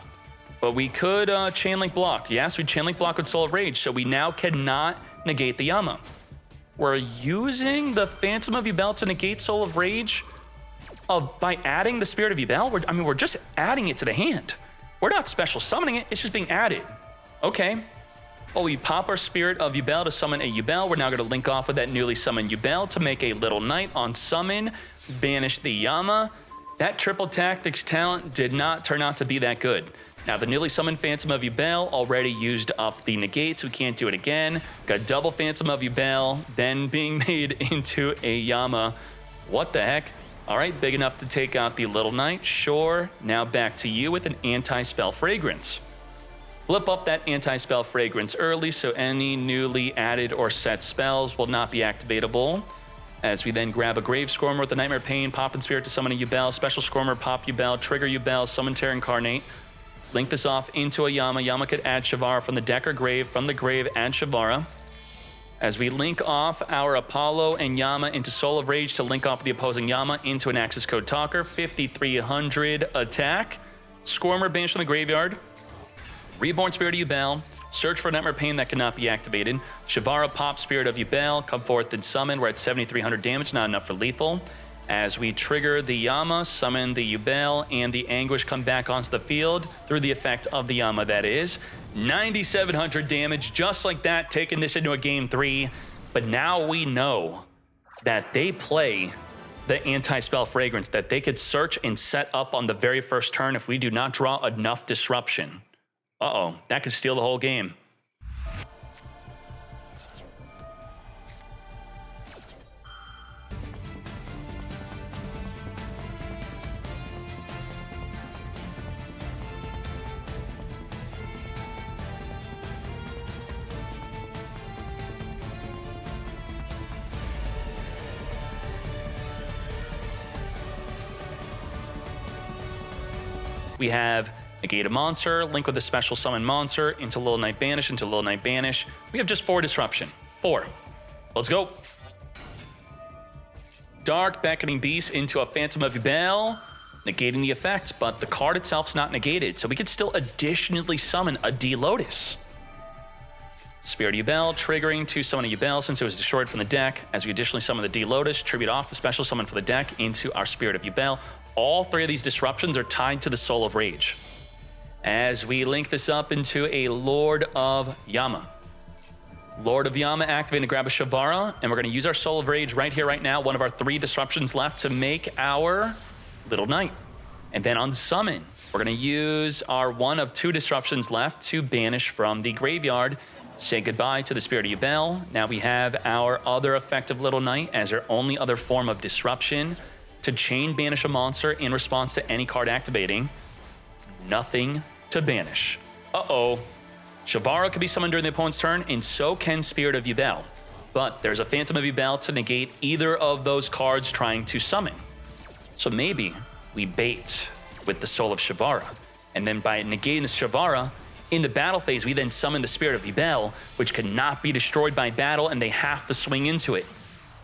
But we could chain link block. Yes, we chain link block with Soul of Rage, so we now cannot negate the Yama. We're using the Phantom of Yubel to negate Soul of Rage by adding the Spirit of Yubel. We're just adding it to the hand. We're not special summoning it, it's just being added. Okay. While we pop our Spirit of Yubel to summon a Yubel, we're now going to link off with that newly summoned Yubel to make a Little Knight on summon, banish the Yama. That triple tactics talent did not turn out to be that good. Now, the newly summoned Phantom of Yubel already used up the negates. We can't do it again. Got double Phantom of Yubel, then being made into a Yama. What the heck? All right, big enough to take out the Little Knight. Sure. Now back to you with an anti-spell fragrance. Flip up that anti-spell fragrance early so any newly added or set spells will not be activatable. As we then grab a Grave Scormer with the Nightmare Pain, pop and Spirit to summon a Yubel, Special Scormer, pop Yubel, trigger Yubel, summon Terra Incarnate. Link this off into a Yama. Yama could add Shavara from the deck or grave. From the grave, add Shavara. As we link off our Apollo and Yama into Soul of Rage to link off the opposing Yama into an Access Code Talker, 5,300 attack. Scormer banished from the graveyard. Reborn Spirit of Yubel, search for Nightmare Pain that cannot be activated. Shavara pop Spirit of Yubel, come forth and summon. We're at 7,300 damage, not enough for lethal. As we trigger the Yama, summon the Yubel, and the Anguish come back onto the field through the effect of the Yama, that is. 9,700 damage, just like that, taking this into a game 3. But now we know that they play the anti-spell fragrance, that they could search and set up on the very first turn if we do not draw enough disruption. Uh-oh, that could steal the whole game. We have negate a monster, link with a special summon monster into Little Knight Banish, into Little Knight Banish. We have just 4 disruption. 4. Let's go. Dark Beckoning Beast into a Phantom of Yubel, negating the effect, but the card itself's not negated, so we could still additionally summon a D-Lotus. Spirit of Yubel, triggering to summon a Yubel since it was destroyed from the deck. As we additionally summon the D-Lotus, tribute off the special summon for the deck into our Spirit of Yubel. All 3 of these disruptions are tied to the Soul of Rage. As we link this up into a Lord of Yama. Lord of Yama activating to grab a Shavara, and we're going to use our Soul of Rage right here, right now. One of our 3 disruptions left to make our Little Knight. And then on summon, we're going to use our 1 of 2 disruptions left to banish from the graveyard. Say goodbye to the Spirit of Yubel. Now we have our other effective Little Knight as our only other form of disruption to chain banish a monster in response to any card activating. Nothing to banish. Uh-oh. Shavara can be summoned during the opponent's turn, and so can Spirit of Yubel. But there's a Phantom of Yubel to negate either of those cards trying to summon. So maybe we bait with the Soul of Shavara, and then by negating the Shavara, in the battle phase, we then summon the Spirit of Yubel, which cannot be destroyed by battle, and they have to swing into it.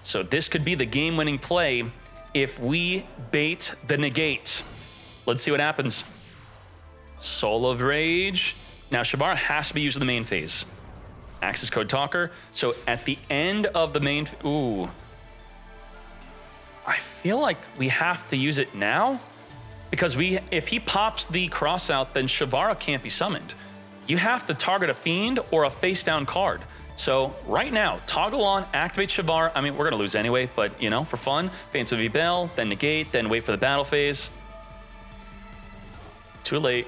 So this could be the game-winning play if we bait the negate. Let's see what happens. Soul of Rage. Now, Shavara has to be used in the main phase. Access Code Talker. So at the end of the main... Ooh. I feel like we have to use it now. Because if he pops the cross out, then Shavara can't be summoned. You have to target a Fiend or a face-down card. So right now, toggle on, activate Shavara. I mean, we're going to lose anyway, but, you know, for fun. Phantom of Yubel, then negate, then wait for the battle phase. Too late.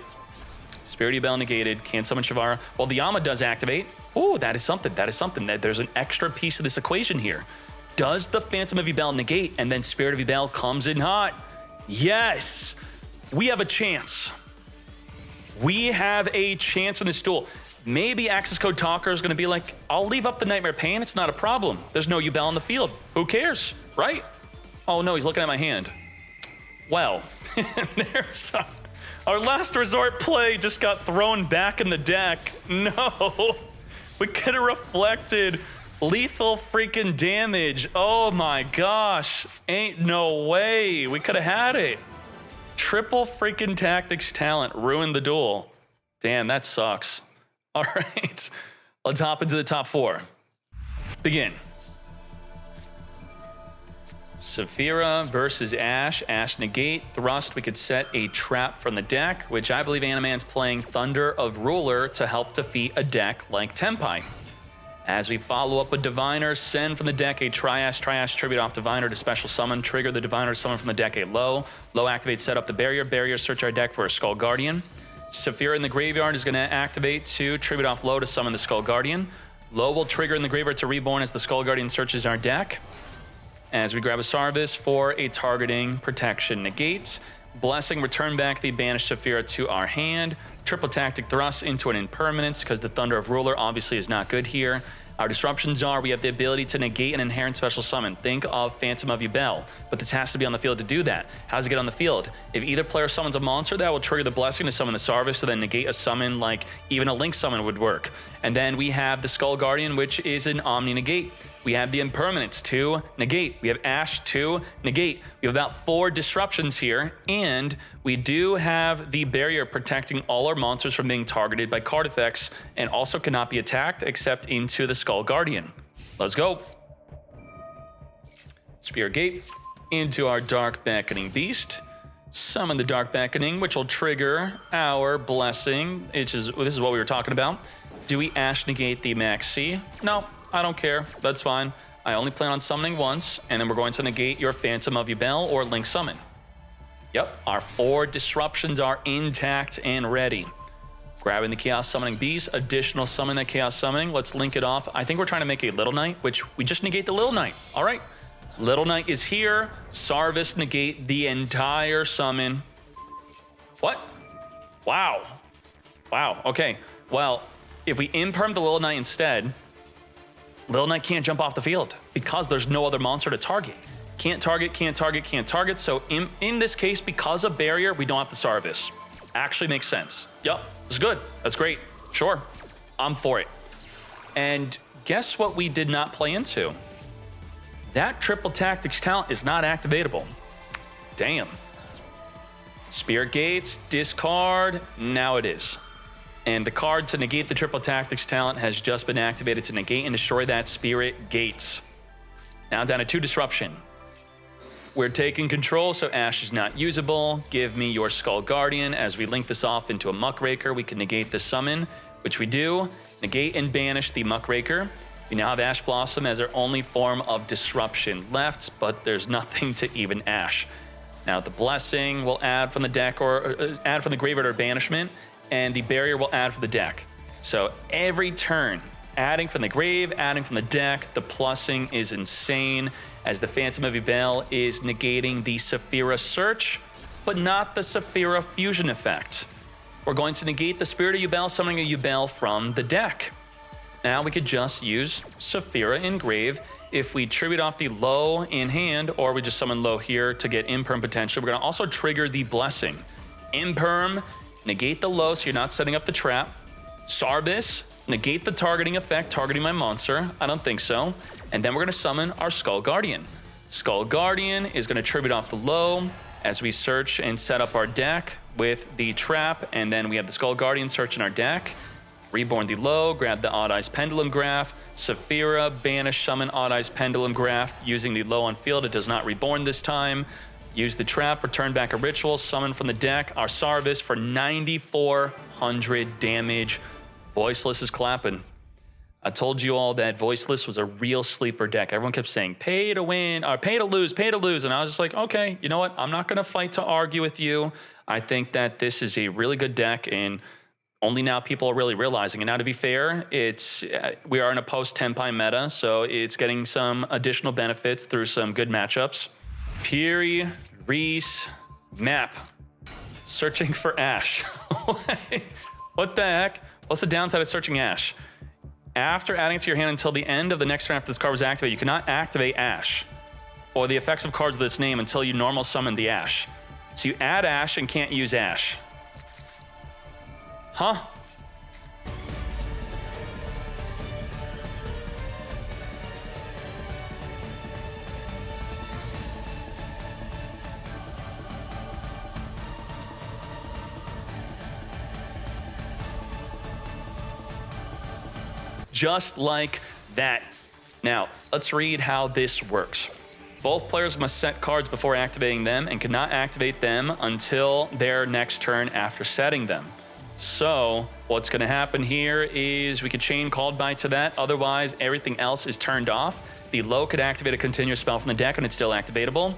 Spirit of Yubel negated, can't summon Shavara. Well, the Yama does activate. Oh, that is something. That is something. There's an extra piece of this equation here. Does the Phantom of Yubel negate, and then Spirit of Yubel comes in hot? Yes! We have a chance. We have a chance in this duel. Maybe Access Code Talker is going to be like, I'll leave up the Nightmare Pain. It's not a problem. There's no Yubel on the field. Who cares, right? Oh, no, he's looking at my hand. Well, there's our last resort play just got thrown back in the deck. No, we could have reflected lethal freaking damage. Oh, my gosh. Ain't no way. We could have had it. Triple freaking tactics talent ruined the duel. Damn, that sucks. All right, let's hop into the top 4. Begin. Saphira versus Ash. Ash negate, thrust. We could set a trap from the deck, which I believe Animan's playing Thunder of Ruler to help defeat a deck like Tenpai. As we follow up with Diviner, send from the deck a Triash tribute off Diviner to special summon, trigger the Diviner, summon from the deck a Low. Low activate, set up the barrier, search our deck for a Skull Guardian. Saphira in the graveyard is going to activate to tribute off Low to summon the Skull Guardian. Low will trigger in the graveyard to reborn as the Skull Guardian searches our deck. As we grab a Sarvis for a targeting protection negate. Blessing, return back the banished Saphira to our hand. Triple tactic thrust into an impermanence because the Thunder of Ruler obviously is not good here. Our disruptions are, we have the ability to negate an inherent special summon. Think of Phantom of Yubel, but this has to be on the field to do that. How does it get on the field? If either player summons a monster, that will trigger the Blessing to summon the Sarvis, so then negate a summon like even a Link summon would work. And then we have the Skull Guardian, which is an Omni negate. We have the Impermanence to negate. We have Ash to negate. We have about 4 disruptions here, and we do have the barrier protecting all our monsters from being targeted by card effects, and also cannot be attacked except into the Skull Guardian. Let's go. Spear Gate into our Dark Beckoning Beast. Summon the Dark Beckoning, which will trigger our Blessing. This is what we were talking about. Do we Ash negate the Maxi? No. I don't care. That's fine. I only plan on summoning once, and then we're going to negate your Phantom of Yubel or Link summon. Yep, our 4 disruptions are intact and ready. Grabbing the Chaos Summoning Beast, additional summon that Chaos Summoning. Let's link it off. I think we're trying to make a Little Knight, which we just negate the Little Knight. All right. Little Knight is here. Sarvis negate the entire summon. What? Wow. Wow. Okay. Well, if we imperm the Little Knight instead, Little Knight can't jump off the field because there's no other monster to target. Can't target, can't target, can't target. So in this case, because of barrier, we don't have the Sarvis. Actually makes sense. Yep, this is good. That's great. Sure, I'm for it. And guess what we did not play into? That triple tactics talent is not activatable. Damn. Spirit Gates, discard, now it is. And the card to negate the triple tactics talent has just been activated to negate and destroy that Spirit Gates. Now down to 2 disruption. We're taking control, so Ash is not usable. Give me your Skull Guardian. As we link this off into a Muckraker, we can negate the summon, which we do. Negate and banish the Muckraker. We now have Ash Blossom as our only form of disruption left, but there's nothing to even Ash. Now the Blessing will add from the deck or add from the graveyard or banishment, and the barrier will add from the deck. So every turn, adding from the grave, adding from the deck, the plussing is insane, as the Phantom of Yubel is negating the Saphira search, but not the Saphira fusion effect. We're going to negate the Spirit of Yubel, summoning a Yubel from the deck. Now we could just use Saphira in grave. If we tribute off the Low in hand, or we just summon Low here to get Imperm potential, we're gonna also trigger the Blessing. Imperm, negate the Low so you're not setting up the trap. Sarvis, negate the targeting effect, targeting my monster. I don't think so. And then we're gonna summon our Skull Guardian. Skull Guardian is gonna tribute off the Low as we search and set up our deck with the trap, and then we have the Skull Guardian search in our deck. Reborn the Low, grab the Odd Eyes Pendulum Graph. Saphira, banish, summon Odd Eyes Pendulum Graph using the Low on field. It does not reborn this time. Use the trap, return back a ritual, summon from the deck our Sarvis for 9,400 damage. Voiceless is clapping. I told you all that Voiceless was a real sleeper deck. Everyone kept saying, pay to win, or pay to lose, pay to lose. And I was just like, okay, you know what? I'm not gonna fight to argue with you. I think that this is a really good deck, and only now people are really realizing. And now, to be fair, we are in a post-Tenpai meta, so it's getting some additional benefits through some good matchups. Piri, Reese, map. Searching for Ash. What the heck? What's the downside of searching Ash? After adding it to your hand until the end of the next turn after this card was activated, you cannot activate Ash or the effects of cards with this name until you normal summon the Ash. So you add Ash and can't use Ash. Huh? Just like that. Now, let's read how this works. Both players must set cards before activating them and cannot activate them until their next turn after setting them. So what's going to happen here is we could chain Called By to that. Otherwise, everything else is turned off. The low could activate a continuous spell from the deck and it's still activatable.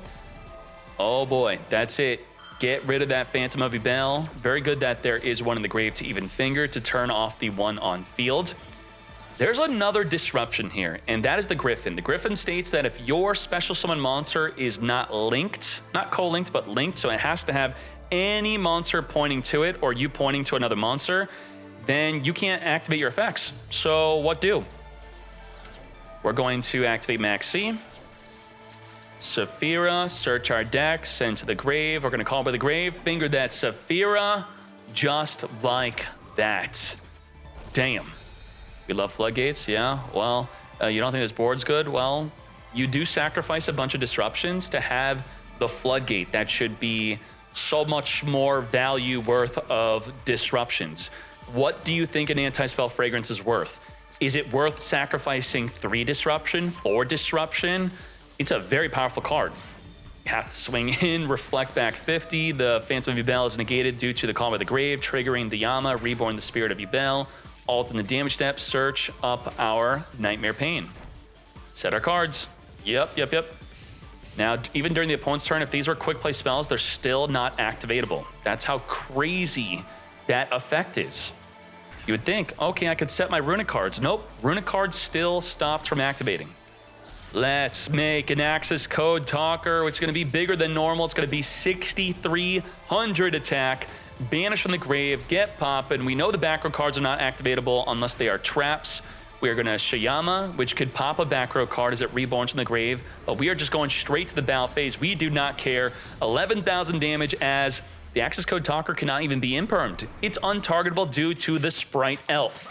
Oh boy, that's it. Get rid of that Phantom of Yubel. Very good that there is one in the grave to even finger to turn off the one on field. There's another disruption here, and that is the Griffin. The Griffin states that if your special summon monster is not linked, not co-linked, but linked, so it has to have any monster pointing to it or you pointing to another monster, then you can't activate your effects. So what do? We're going to activate Maxi. Saphira, search our deck, send to the grave. We're going to call by the grave, finger that Saphira, just like that. Damn. We love floodgates, yeah. Well, you don't think this board's good? Well, you do sacrifice a bunch of disruptions to have the floodgate. That should be so much more value worth of disruptions. What do you think an anti-spell fragrance is worth? Is it worth sacrificing 3 disruption, 4 disruption? It's a very powerful card. You have to swing in, reflect back 50. The Phantom of Yubel is negated due to the Call by the Grave, triggering the Yama, reborn the Spirit of Yubel. Alt in the damage step, search up our Nightmare Pain. Set our cards. Yep. Now, even during the opponent's turn, if these were quick play spells, they're still not activatable. That's how crazy that effect is. You would think, okay, I could set my Runick cards. Nope, Runick cards still stopped from activating. Let's make an access code talker, which is going to be bigger than normal. It's going to be 6,300 attack. Banish from the grave, get poppin'. We know the back row cards are not activatable unless they are traps. We are going to Shayama, which could pop a back row card as it reborns from the grave, but we are just going straight to the battle phase. We do not care. 11,000 damage as the access code talker cannot even be impermed. It's untargetable due to the Spright Elf.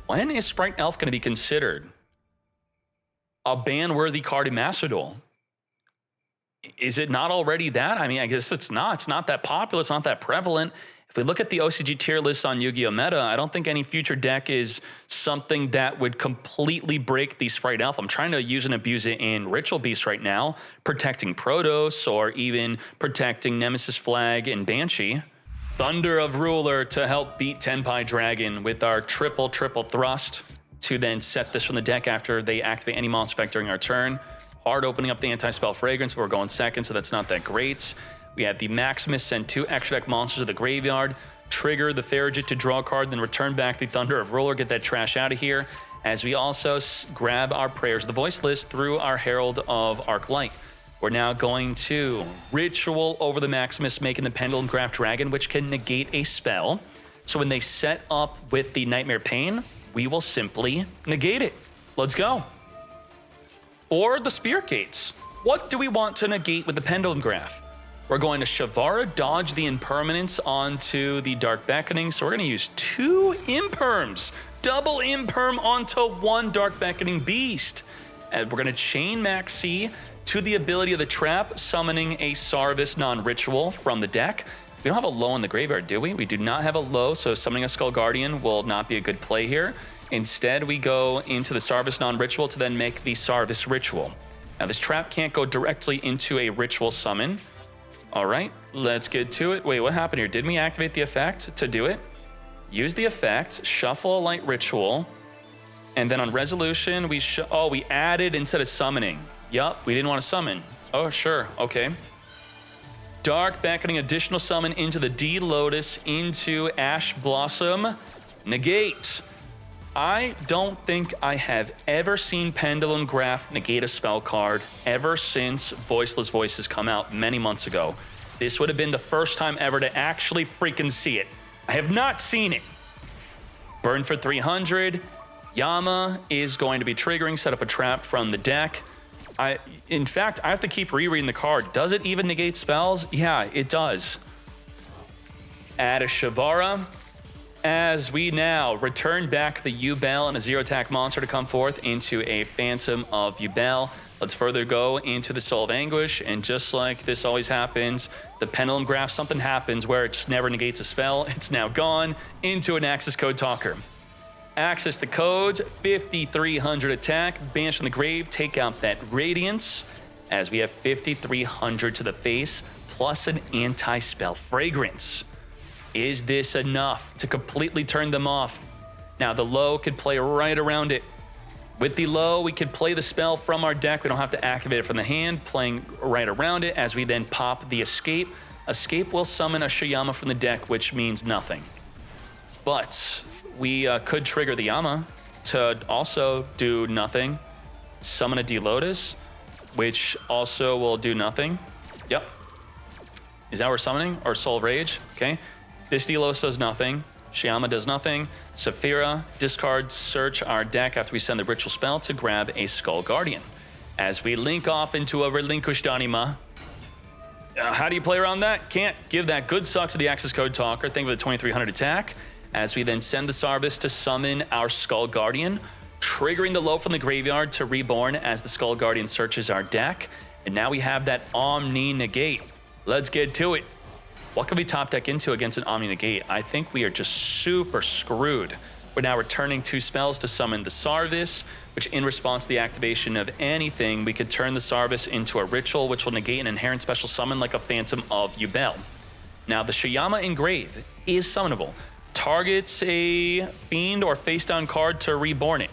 When is Spright Elf going to be considered a ban-worthy card in Master Duel? Is it not already that? I mean, I guess it's not. It's not that popular. It's not that prevalent. If we look at the OCG tier list on Yu-Gi-Oh! Meta, I don't think any future deck is something that would completely break the Spright Elf. I'm trying to use and abuse it in Ritual Beast right now, protecting Protoss or even protecting Nemesis Flag and Banshee. Thunder of Ruler to help beat Tenpai Dragon with our triple thrust to then set this from the deck after they activate any monster effect during our turn. Hard opening up the anti-spell fragrance, but we're going second, so that's not that great. We have the Maximus send 2 extra deck monsters to the graveyard, trigger the Farragut to draw a card, then return back the Thunder of Ruler, get that trash out of here, as we also grab our Prayers of the Voiceless through our Herald of Arclight. We're now going to Ritual over the Maximus, making the Pendulum Graph Dragon, which can negate a spell. So when they set up with the Nightmare Pain, we will simply negate it. Let's go. Or the Spirit Gates. What do we want to negate with the Pendulum Graph? We're going to Shavara, dodge the impermanence onto the Dark Beckoning. So we're going to use 2 imperms. Double imperm onto 1 Dark Beckoning Beast. And we're going to chain Maxi to the ability of the trap, summoning a Sarvis non-ritual from the deck. We don't have a low in the graveyard, do we? We do not have a low, so summoning a Skull Guardian will not be a good play here. Instead, we go into the Sarvis non-ritual to then make the Sarvis ritual. Now, this trap can't go directly into a ritual summon. All right, let's get to it. Wait, what happened here? Didn't we activate the effect to do it? Use the effect, shuffle a light ritual, and then on resolution, we added instead of summoning. Yup, we didn't want to summon. Oh, sure, okay. Dark Beckoning, additional summon into the D Lotus, into Ash Blossom, negate. I don't think I have ever seen Pendulum Graph negate a spell card ever since Voiceless Voices come out many months ago. This would have been the first time ever to actually freaking see it. I have not seen it. Burn for 300. Yama is going to be triggering, set up a trap from the deck. In fact, I have to keep rereading the card. Does it even negate spells? Yeah, it does. Add a Shavara. As we now return back the Yubel and a 0-attack monster to come forth into a Phantom of Yubel. Let's further go into the Soul of Anguish, and just like this always happens, the Pendulum Graph, something happens where it just never negates a spell. It's now gone into an Access Code Talker. Access the codes, 5300 attack, banish from the grave, take out that radiance, as we have 5300 to the face, plus an anti-spell fragrance. Is this enough to completely turn them off? Now the low could play right around it. With the low, we could play the spell from our deck. We don't have to activate it from the hand, playing right around it as we then pop the escape. Escape will summon a Shayama from the deck, which means nothing. But we could trigger the Yama to also do nothing. Summon a D-Lotus, which also will do nothing. Yep. Is that what we're summoning? Or Soul Rage? Okay. This D-Lotus does nothing. Shayama does nothing. Saphira, discard, search our deck after we send the ritual spell to grab a Skull Guardian. As we link off into a relinquished anima. How do you play around that? Can't. Give that good suck to the access code talker. Think of the 2300 attack. As we then send the Sarvis to summon our Skull Guardian, triggering the low from the graveyard to reborn as the Skull Guardian searches our deck. And now we have that Omni Negate. Let's get to it. What can we top deck into against an Omni Negate? I think we are just super screwed. We're now returning 2 spells to summon the Sarvis, which in response to the activation of anything, we could turn the Sarvis into a ritual, which will negate an inherent special summon like a Phantom of Yubel. Now, the Shayama Engrave is summonable. Targets a fiend or face down card to reborn it.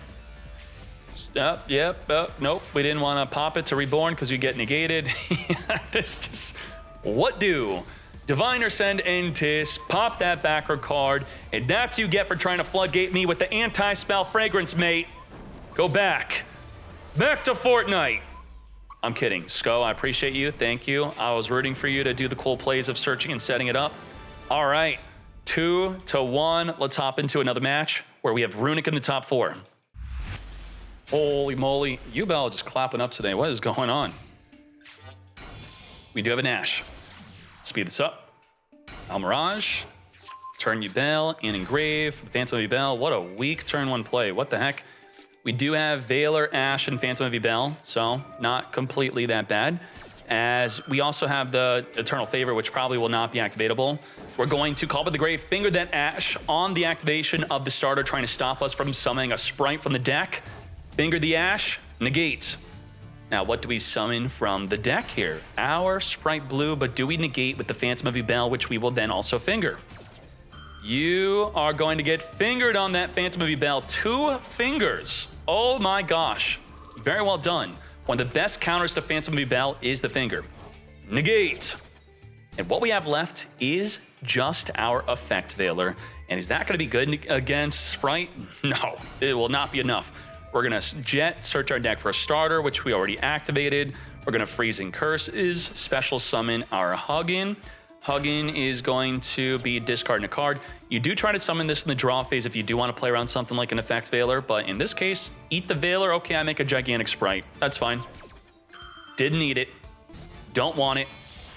Nope, we didn't want to pop it to reborn because we get negated. This just, what do? Diviner Send Entis, pop that backer card, and that's you get for trying to floodgate me with the anti-spell fragrance, mate. Go back. Back to Fortnite. I'm kidding. Sko, I appreciate you. Thank you. I was rooting for you to do the cool plays of searching and setting it up. All right. 2-1. Let's hop into another match where we have Runick in the top 4. Holy moly. Yubel just clapping up today. What is going on? We do have an Ash. Speed this up. Almirage. Turn Yubel. Engrave. Phantom of Yubel. What a weak turn 1 play. What the heck? We do have Veiler, Ash, and Phantom of Yubel, so not completely that bad. As we also have the Eternal Favor, which probably will not be activatable. We're going to Call by the Grave, finger that Ash on the activation of the starter, trying to stop us from summoning a Spright from the deck. Finger the Ash, negate. Now, what do we summon from the deck here? Our Spright Blue, but do we negate with the Phantom of Yubel, which we will then also finger? You are going to get fingered on that Phantom of Yubel. 2 fingers. Oh my gosh. Very well done. One of the best counters to Phantom of Yubel is the finger. Negate. And what we have left is just our Effect Veiler. And is that going to be good against Spright? No, it will not be enough. We're going to Jet, search our deck for a starter, which we already activated. We're going to Freezing Curses, special summon our Huggin. Huggin is going to be discarding a card. You do try to summon this in the draw phase if you do want to play around something like an Effect Veiler, but in this case, eat the Veiler. Okay, I make a gigantic Spright. That's fine. Didn't need it. Don't want it.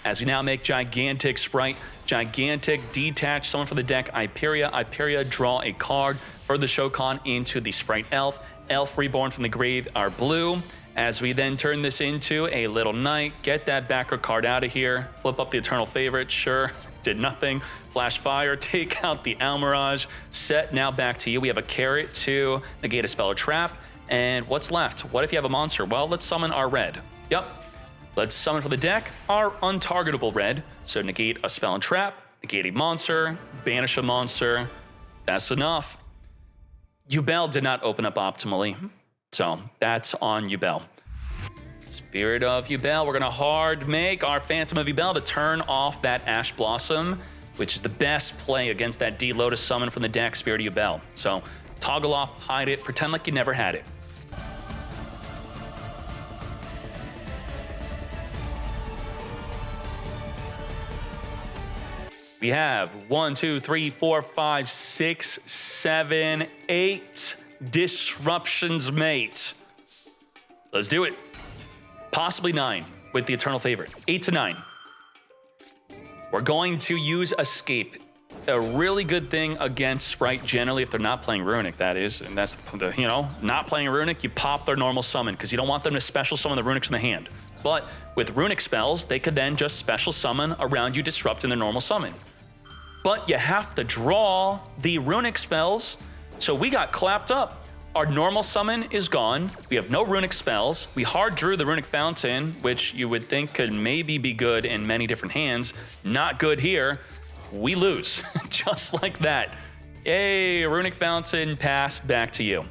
As we now make gigantic Spright, gigantic, detach someone from the deck, Hyperia, draw a card for the Shokan into the Spright Elf. Elf reborn from the grave, our blue. As we then turn this into a Little Knight, get that backer card out of here, flip up the Eternal Favorite, sure, did nothing. Flash Fire, take out the Almirage. Set now back to you. We have a carrot to negate a spell or trap. And what's left? What if you have a monster? Well, let's summon our red. Yep. Let's summon for the deck our untargetable red. So negate a spell and trap, negate a monster, banish a monster. That's enough. Yubel did not open up optimally. So that's on Yubel. Spirit of Yubel, we're gonna hard make our Phantom of Yubel to turn off that Ash Blossom, which is the best play against that D-Lotus summon from the deck, Spirit of Yubel. So toggle off, hide it, pretend like you never had it. We have 1, 2, 3, 4, 5, 6, 7, 8 disruptions, mate. Let's do it. Possibly 9 with the Eternal Favorite. 8 to 9. We're going to use Escape. A really good thing against Spright generally if they're not playing Runick, that is. And that's the, not playing Runick, you pop their normal summon because you don't want them to special summon the Runicks in the hand. But with Runick spells, they could then just special summon around you, disrupting their normal summon. But you have to draw the Runick spells So we got clapped up. Our normal summon is gone. We have no runic spells. We hard drew the Runick Fountain, which you would think could maybe be good in many different hands. Not good here. We lose, just like that. Yay, Runick Fountain, pass back to you.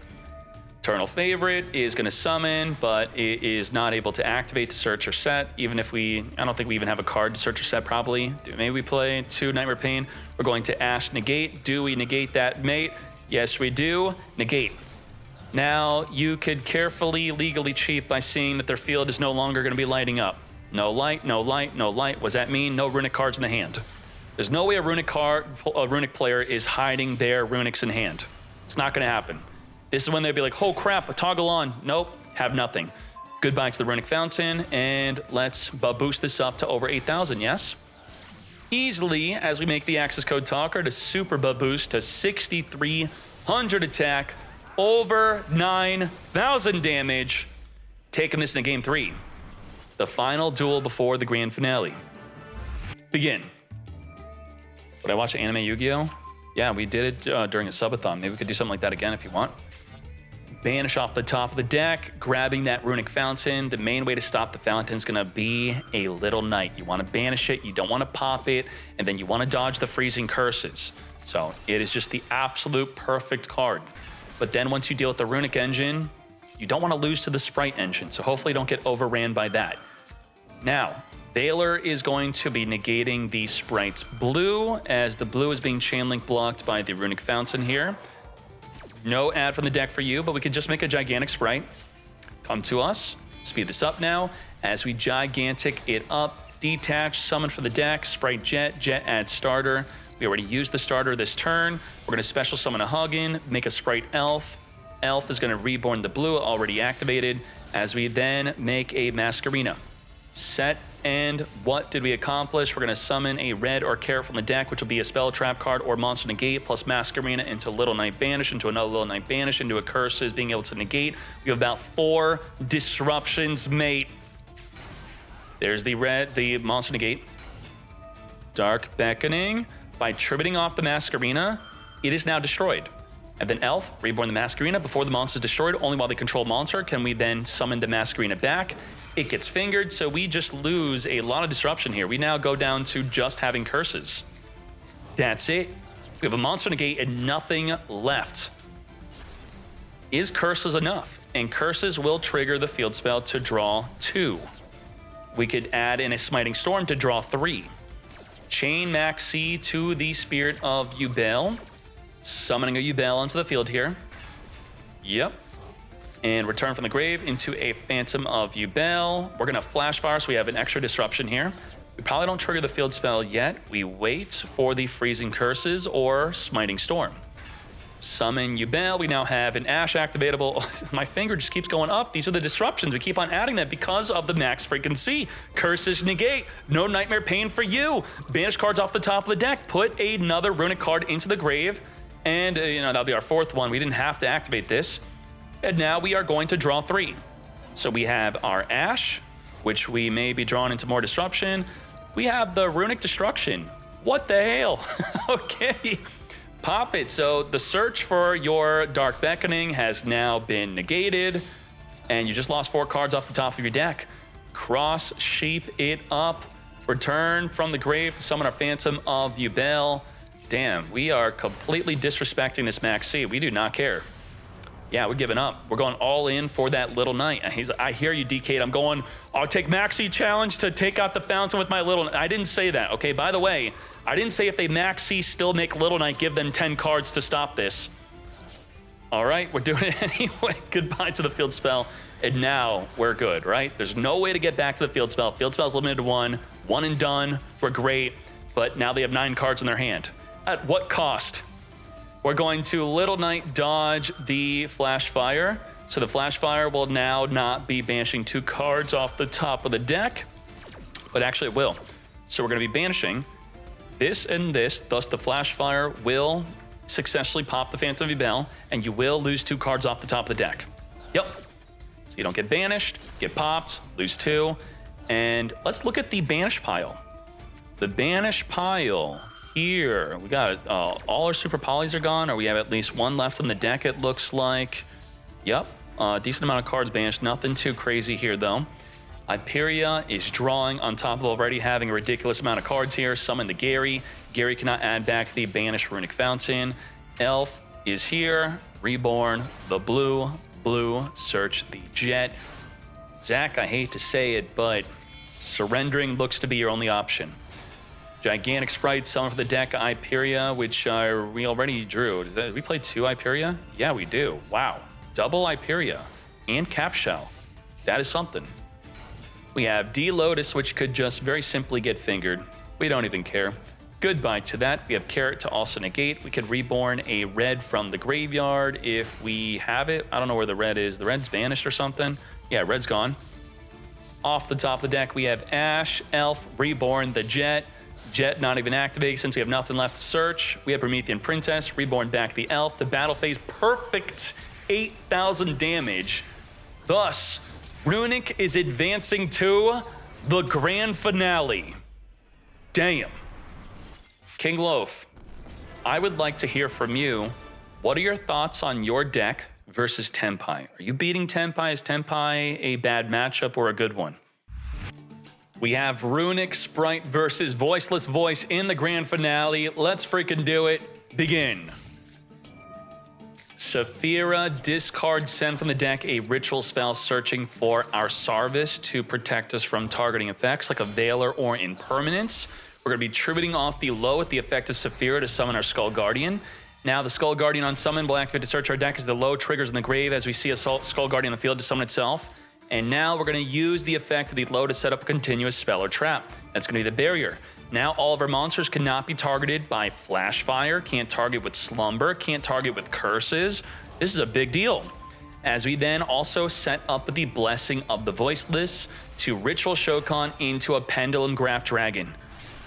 Eternal Favorite is going to summon, but it is not able to activate to search or set, even if I don't think we even have a card to search or set probably. Maybe we play 2 Nightmare Pain. We're going to Ash negate. Do we negate that mate? Yes, we do. Negate. Now, you could carefully, legally cheat by seeing that their field is no longer going to be lighting up. No light, no light, no light. What does that mean? No runic cards in the hand. There's no way a runic player is hiding their runics in hand. It's not going to happen. This is when they'd be like, oh crap, a toggle on. Nope, have nothing. Goodbye to the Runick Fountain, and let's boost this up to over 8,000, yes? Easily, as we make the access code talker to super boost to 6,300 attack, over 9,000 damage, taking this into game 3. The final duel before the grand finale. Begin. Would I watch anime Yu-Gi-Oh? Yeah, we did it during a subathon. Maybe we could do something like that again if you want. Banish off the top of the deck, grabbing that Runick Fountain. The main way to stop the fountain is going to be a Little Knight. You want to banish it, you don't want to pop it, and then you want to dodge the freezing curses. So it is just the absolute perfect card. But then once you deal with the Runick engine, you don't want to lose to the Spright engine, so hopefully don't get overran by that. Now, Valor is going to be negating the Sprite's blue, as the blue is being chain link blocked by the Runick Fountain here. No ad from the deck for you, but we could just make a gigantic Spright. Come to us. Speed this up now. As we gigantic it up, detach, summon for the deck, Spright Jet, Jet add starter. We already used the starter this turn. We're going to special summon a Huggin, make a Spright Elf. Elf is going to reborn the blue, already activated, as we then make a Masquerina. Set, and what did we accomplish? We're going to summon a red or care from the deck, which will be a spell trap card or monster negate, plus Masquerina into Little Knight Banish, into another Little Knight Banish, into a Curses, being able to negate. We have about 4 disruptions, mate. There's the red, the monster negate. Dark Beckoning. By tributing off the Masquerina, it is now destroyed. And then Elf, reborn the Masquerina. Before the monster is destroyed, only while they control monster can we then summon the Masquerina back. It gets fingered, so we just lose a lot of disruption here. We now go down to just having curses. That's it. We have a monster negate and nothing left. Is curses enough? And curses will trigger the field spell to draw 2. We could add in a Smiting Storm to draw 3. Chain Maxi to the Spirit of Yubel. Summoning a Yubel onto the field here. Yep. And return from the grave into a Phantom of Yubel. We're going to Flash Fire, so we have an extra disruption here. We probably don't trigger the field spell yet. We wait for the Freezing Curses or Smiting Storm. Summon Yubel. We now have an Ash activatable. My finger just keeps going up. These are the disruptions. We keep on adding that because of the max frequency. Curses negate. No Nightmare Pain for you. Banish cards off the top of the deck. Put another Runick card into the grave. And, that'll be our 4th one. We didn't have to activate this. And now we are going to draw 3. So we have our Ash, which we may be drawn into more disruption. We have the Runick Destruction. What the hell? Okay. Pop it. So the search for your Dark Beckoning has now been negated, and you just lost 4 cards off the top of your deck. Cross Sheep it up. Return from the grave to summon our Phantom of Yubel. Damn, we are completely disrespecting this Maxi. We do not care. Yeah, we're giving up. We're going all in for that Little Knight. I hear you, DK. I'll take Maxi challenge to take out the Fountain with my Little Knight. I didn't say that, okay? By the way, I didn't say if they Maxi still make Little Knight, give them 10 cards to stop this. All right, we're doing it anyway. Goodbye to the field spell. And now we're good, right? There's no way to get back to the field spell. Field spell's limited to 1. 1 and done. We're great. But now they have 9 cards in their hand. At what cost? We're going to Little Knight dodge the Flash Fire. So the Flash Fire will now not be banishing 2 cards off the top of the deck, but actually it will. So we're going to be banishing this and this, thus the Flash Fire will successfully pop the Phantom of Yubel, and you will lose 2 cards off the top of the deck. Yep. So you don't get banished, get popped, lose 2. And let's look at the banish pile. The banish pile here? We got all our super polys are gone, or we have at least one left on the deck, it looks like. Yep, decent amount of cards banished. Nothing too crazy here, though. Hyperia is drawing on top of already having a ridiculous amount of cards here. Summon the Gary. Gary cannot add back the banished Runick Fountain. Elf is here. Reborn the blue. Search the jet. Zach, I hate to say it, but surrendering looks to be your only option. Gigantic Spright, summon for the deck, Hyperia, which we already drew. We played 2 Hyperia? Yeah, we do. Wow. Double Hyperia and Cap Shell. That is something. We have D-Lotus, which could just very simply get fingered. We don't even care. Goodbye to that. We have Carrot to also negate. We could reborn a red from the graveyard if we have it. I don't know where the red is. The red's banished or something. Yeah, red's gone. Off the top of the deck, we have Ash, Elf, reborn the Jet. Jet not even activated since we have nothing left to search. We have Promethean Princess, reborn back the Elf. The battle phase, perfect 8,000 damage. Thus, Runick is advancing to the grand finale. Damn. King Loaf, I would like to hear from you. What are your thoughts on your deck versus Tenpai? Are you beating Tenpai? Is Tenpai a bad matchup or a good one? We have Runick, Spright versus Voiceless Voice in the grand finale. Let's freaking do it. Begin. Saphira, discard, send from the deck a ritual spell searching for our Sarvis to protect us from targeting effects like a Veiler or Impermanence. We're going to be tributing off the low at the effect of Saphira to summon our Skull Guardian. Now, the Skull Guardian on summon will activate to search our deck as the low triggers in the grave as we see a Skull Guardian on the field to summon itself. And now we're going to use the effect of the low to set up a continuous spell or trap. That's going to be the barrier. Now all of our monsters cannot be targeted by Flash Fire, can't target with Slumber, can't target with Curses. This is a big deal. As we then also set up the Blessing of the Voiceless to Ritual Shokan into a Pendulum Graph Dragon.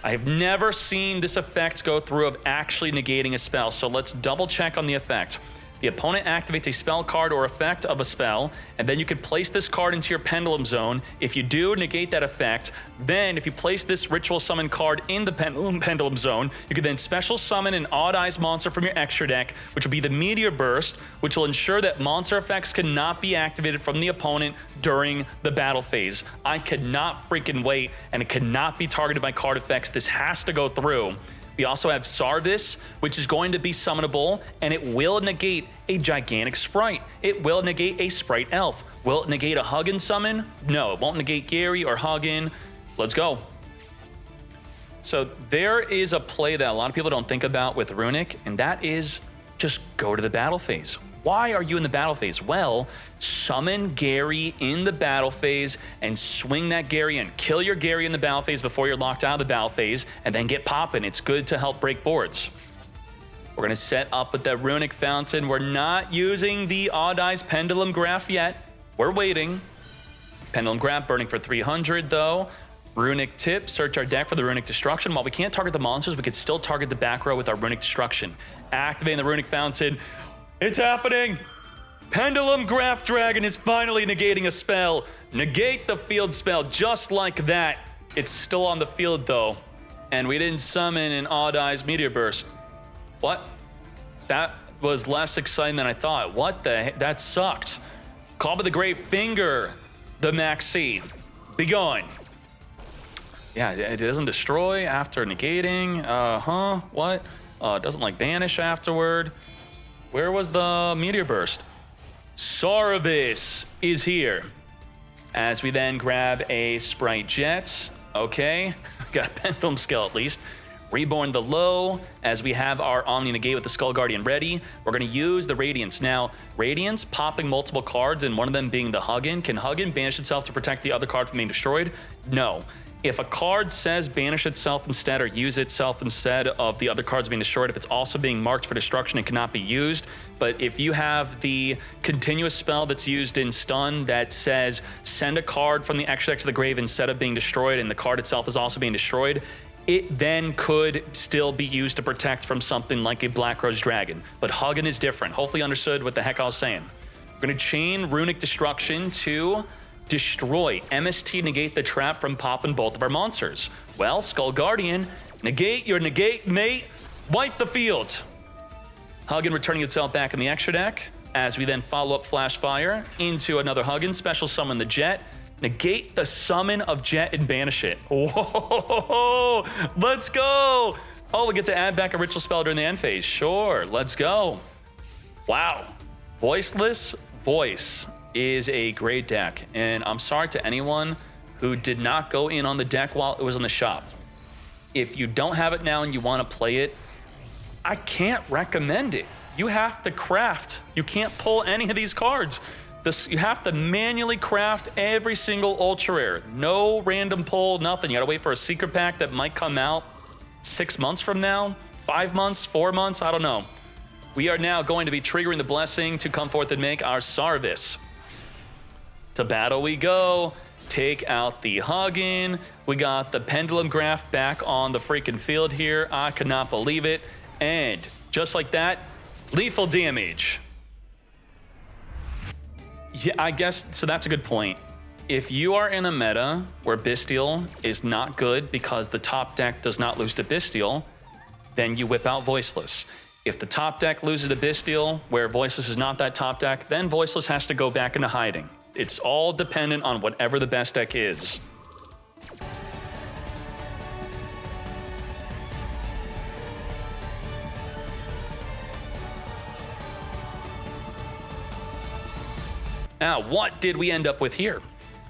I have never seen this effect go through of actually negating a spell, so let's double check on the effect. The opponent activates a spell card or effect of a spell, and then you can place this card into your Pendulum Zone. If you do negate that effect, then if you place this Ritual Summon card in the Pendulum Zone, you can then special summon an Odd Eyes monster from your extra deck, which will be the Meteor Burst, which will ensure that monster effects cannot be activated from the opponent during the battle phase. I cannot freaking wait, and it cannot be targeted by card effects. This has to go through. We also have Sarvis, which is going to be summonable, and it will negate a Gigantic Spright. It will negate a Spright Elf. Will it negate a Huggin summon? No, it won't negate Gary or Huggin. Let's go. So there is a play that a lot of people don't think about with Runick, and that is just go to the battle phase. Why are you in the battle phase? Well, summon Gary in the battle phase and swing that Gary and kill your Gary in the battle phase before you're locked out of the battle phase, and then get popping. It's good to help break boards. We're gonna set up with that Runick Fountain. We're not using the Odd Eyes Pendulum Graph yet. We're waiting. Pendulum Graph burning for 300 though. Runick Tip, search our deck for the Runick Destruction. While we can't target the monsters, we could still target the back row with our Runick Destruction. Activating the Runick Fountain. It's happening! Pendulum Graph Dragon is finally negating a spell. Negate the field spell just like that. It's still on the field though. And we didn't summon an Odd Eyes Meteor Burst. What? That was less exciting than I thought. What the heck? That sucked. Call with the Great Finger, the Maxi. Be gone. Yeah, it doesn't destroy after negating. What? It doesn't like banish afterward. Where was the Meteor Burst? Sarvis is here. As we then grab a Spright Jet. Okay, got a Pendulum Scale at least. Reborn the low, as we have our Omni Negate with the Skull Guardian ready. We're gonna use the Radiance. Now, Radiance popping multiple cards, and one of them being the Huggin. Can Huggin banish itself to protect the other card from being destroyed? No. If a card says banish itself instead or use itself instead of the other cards being destroyed, if it's also being marked for destruction, it cannot be used. But if you have the continuous spell that's used in stun that says send a card from the extra deck to the grave instead of being destroyed, and the card itself is also being destroyed, it then could still be used to protect from something like a Black Rose Dragon. But Huggin is different. Hopefully you understood what the heck I was saying. We're gonna chain Runick Destruction to Destroy. MST negate the trap from popping both of our monsters. Well, Skull Guardian, negate your negate, mate. Wipe the field. Huggin returning itself back in the extra deck, as we then follow up Flash Fire into another Huggin, special summon the Jet, negate the summon of Jet and banish it. Whoa, let's go. Oh, we get to add back a ritual spell during the end phase. Sure, let's go. Wow. Voiceless Voice is a great deck, and I'm sorry to anyone who did not go in on the deck while it was in the shop. If you don't have it now and you want to play it, I can't recommend it. You have to craft. You can't pull any of these cards. You have to manually craft every single ultra rare. No random pull, nothing. You gotta wait for a secret pack that might come out 6 months from now, 5 months, 4 months, I don't know. We are now going to be triggering the blessing to come forth and make our Sarvis. To battle we go. Take out the Huggin. We got the Pendulum Graph back on the freaking field here. I could not believe it. And just like that, lethal damage. Yeah, I guess, so that's a good point. If you are in a meta where Bystial is not good because the top deck does not lose to Bystial, then you whip out Voiceless. If the top deck loses to Bystial, where Voiceless is not that top deck, then Voiceless has to go back into hiding. It's all dependent on whatever the best deck is. Now, what did we end up with here?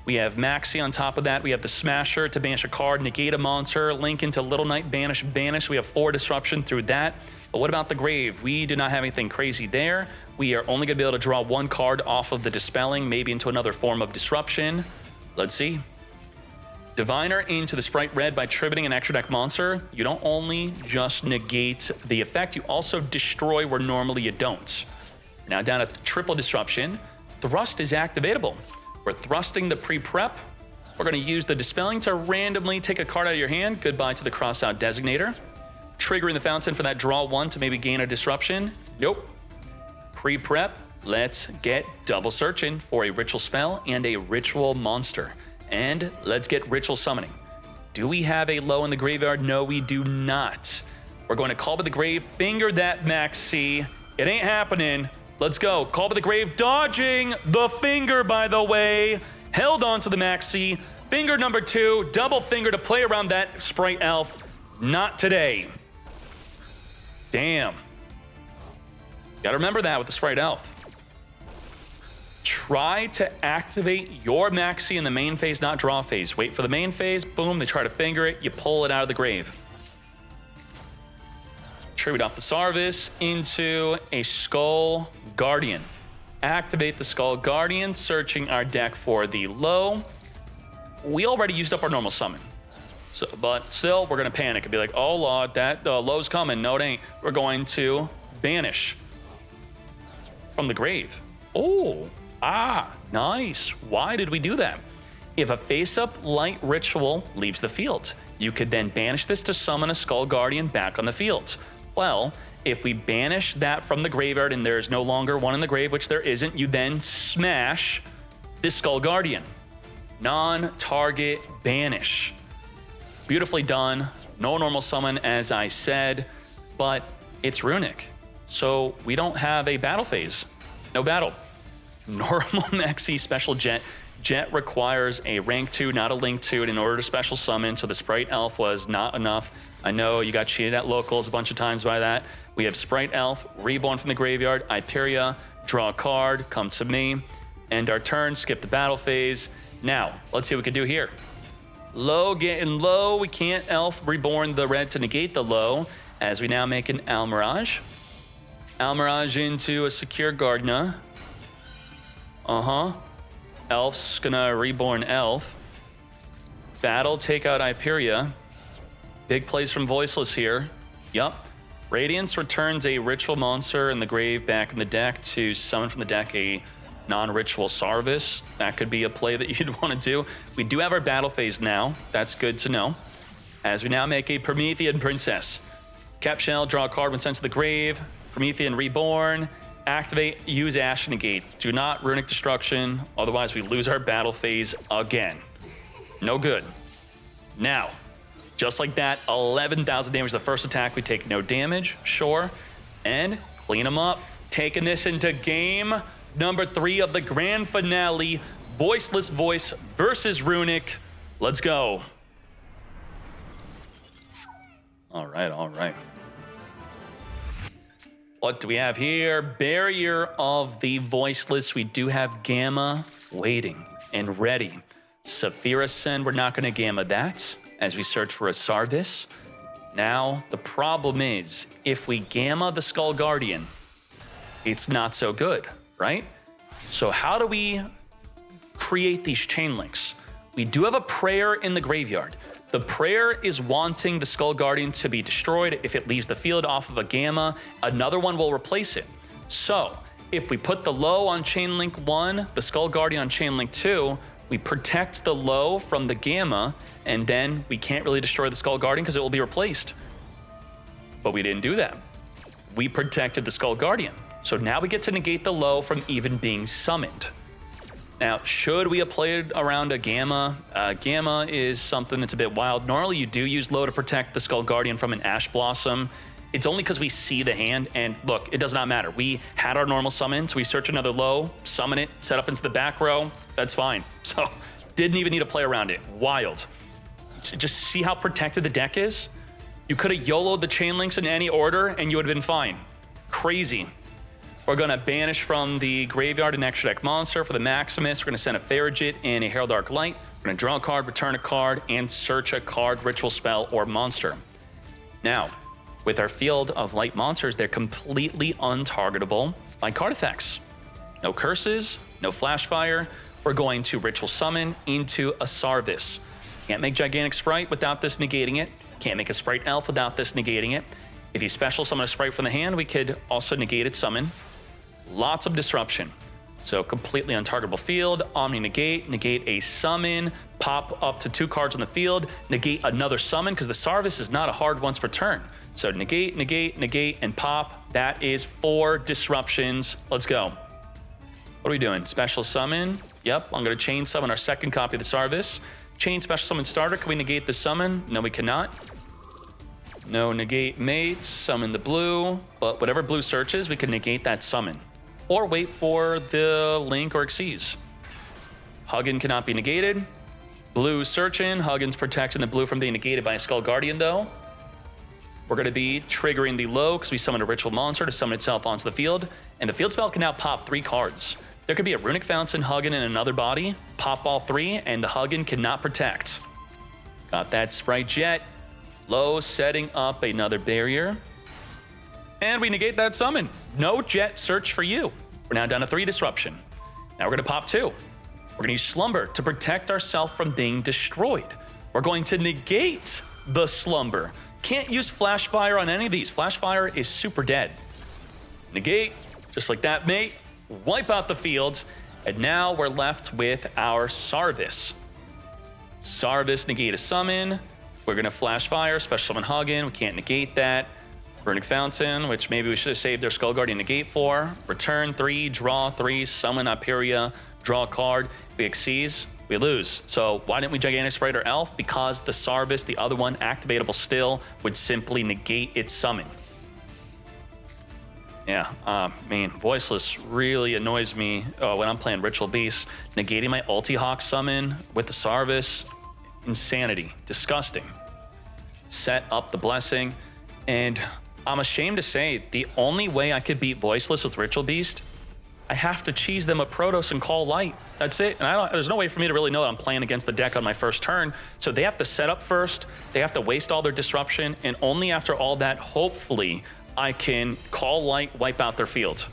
We have Maxi on top of that. We have the Smasher to banish a card, negate a monster, link into Little Knight, banish, banish. We have 4 disruption through that. But what about the Grave? We do not have anything crazy there. We are only gonna be able to draw 1 card off of the Dispelling, maybe into another form of disruption. Let's see. Diviner into the Spright Red by tributing an extra deck monster. You don't only just negate the effect, you also destroy where normally you don't. Now down at triple disruption. Thrust is activatable. We're thrusting the pre-prep. We're gonna use the Dispelling to randomly take a card out of your hand. Goodbye to the Crossout Designator. Triggering the Fountain for that draw 1 to maybe gain a disruption. Nope. Pre-prep, let's get double searching for a ritual spell and a ritual monster. And let's get ritual summoning. Do we have a low in the graveyard? No, we do not. We're going to Call by the Grave, finger that Maxi. It ain't happening. Let's go. Call by the Grave, dodging the finger, by the way. Held on to the Maxi. Finger number 2, double finger to play around that Spright Elf. Not today. Damn. Gotta remember that with the Spright Elf. Try to activate your Maxi in the main phase, not draw phase. Wait for the main phase, boom, they try to finger it, you pull it out of the grave. Tribute off the Sarvis into a Skull Guardian. Activate the Skull Guardian, searching our deck for the low. We already used up our normal summon. So, but still, we're gonna panic and be like, oh Lord, that low's coming. No, it ain't. We're going to banish from the grave. Oh, nice. Why did we do that? If a face-up light ritual leaves the field, you could then banish this to summon a Skull Guardian back on the field. Well, if we banish that from the graveyard and there's no longer one in the grave, which there isn't, you then smash this Skull Guardian. Non-target banish. Beautifully done. No normal summon, as I said, but it's Runick. So we don't have a battle phase. No battle. Normal Maxi special Jet. Jet requires a rank 2, not a link 2 in order to special summon, so the Spright Elf was not enough. I know you got cheated at locals a bunch of times by that. We have Spright Elf, reborn from the graveyard, Hyperia, draw a card, come to me, end our turn, skip the battle phase. Now, let's see what we can do here. Low getting low, we can't Elf reborn the red to negate the low, as we now make an Almirage. Almirage into a Secure Gardener. Elf's gonna reborn Elf. Battle, take out Hyperia. Big plays from Voiceless here. Yup. Radiance returns a ritual monster in the grave back in the deck to summon from the deck a non-ritual Sarvis. That could be a play that you'd want to do. We do have our battle phase now. That's good to know. As we now make a Promethean Princess. Cap Shell, draw a card when sent to the grave. Promethean Reborn. activate, use Ash Negate. Do not Runick Destruction, otherwise we lose our battle phase again. No good. Now, just like that, 11,000 damage the first attack. We take no damage, sure. And clean them up. Taking this into game number 3 of the grand finale. Voiceless Voice versus Runick. Let's go. All right, all right. What do we have here? Barrier of the Voiceless. We do have Gamma waiting and ready. Saphira Send, we're not going to Gamma that as we search for a Sarvis. Now, the problem is, if we Gamma the Skull Guardian, it's not so good, right? So how do we create these chain links? We do have a prayer in the graveyard. The prayer is wanting the Skull Guardian to be destroyed. If it leaves the field off of a Gamma, another one will replace it. So if we put the low on chain link 1, the Skull Guardian on chain link 2, we protect the low from the Gamma, and then we can't really destroy the Skull Guardian because it will be replaced. But we didn't do that. We protected the Skull Guardian. So now we get to negate the low from even being summoned. Now, should we have played around a Gamma? Gamma is something that's a bit wild. Normally, you do use low to protect the Skull Guardian from an Ash Blossom. It's only because we see the hand, and look, it does not matter. We had our normal summon, so we search another low, summon it, set up into the back row. That's fine. So, didn't even need to play around it. Wild. Just see how protected the deck is? You could have YOLO'd the chain links in any order, and you would have been fine. Crazy. We're going to banish from the graveyard an extra deck monster for the Maximus. We're going to send a Farigit and a Herald Arc Light. We're going to draw a card, return a card, and search a card, ritual spell, or monster. Now, with our field of light monsters, they're completely untargetable by card effects. No curses, no flash fire. We're going to ritual summon into a Sarvis. Can't make Gigantic Spright without this negating it. Can't make a Spright Elf without this negating it. If you special summon a Spright from the hand, we could also negate its summon. Lots of disruption. So completely untargetable field, Omni negate, negate a summon, pop up to 2 cards on the field, negate another summon, because the Sarvis is not a hard once per turn. So negate, negate, negate, and pop. That is 4 disruptions. Let's go. What are we doing? Special summon. Yep, I'm going to chain summon our second copy of the Sarvis. Chain special summon starter. Can we negate the summon? No, we cannot. No negate mate, summon the blue, but whatever blue searches, we can negate that summon. Or wait for the link or Xyz. Huggin cannot be negated. Blue searching, Huggin's protecting the blue from being negated by a Skull Guardian though. We're going to be triggering the low because we summoned a ritual monster to summon itself onto the field, and the field spell can now pop 3 cards. There could be a Runick Fountain, Huggin, and another body, pop all 3, and the Huggin cannot protect. Got that Spright Jet. Low setting up another barrier. And we negate that summon. No Jet search for you. We're now down to 3 disruption. Now we're going to pop 2. We're going to use Slumber to protect ourselves from being destroyed. We're going to negate the Slumber. Can't use Flash Fire on any of these. Flash Fire is super dead. Negate, just like that, mate. Wipe out the fields. And now we're left with our Sarvis. Sarvis, negate a summon. We're going to Flash Fire, Special Summon Huggin. We can't negate that. Runick Fountain, which maybe we should have saved our Skull Guardian negate for. Return 3, draw 3, summon Aperia, draw a card. If we Xyz, we lose. So why didn't we Gigantic Spright or Elf? Because the Sarvis, the other one, activatable still, would simply negate its summon. Yeah, man, Voiceless really annoys me when I'm playing Ritual Beast. Negating my Ulti-Hawk summon with the Sarvis, insanity, disgusting. Set up the Blessing, and I'm ashamed to say the only way I could beat Voiceless with Ritual Beast, I have to cheese them a Protoss and call Light. That's it. And there's no way for me to really know that I'm playing against the deck on my first turn. So they have to set up first, they have to waste all their disruption, and only after all that, hopefully, I can call Light, wipe out their field.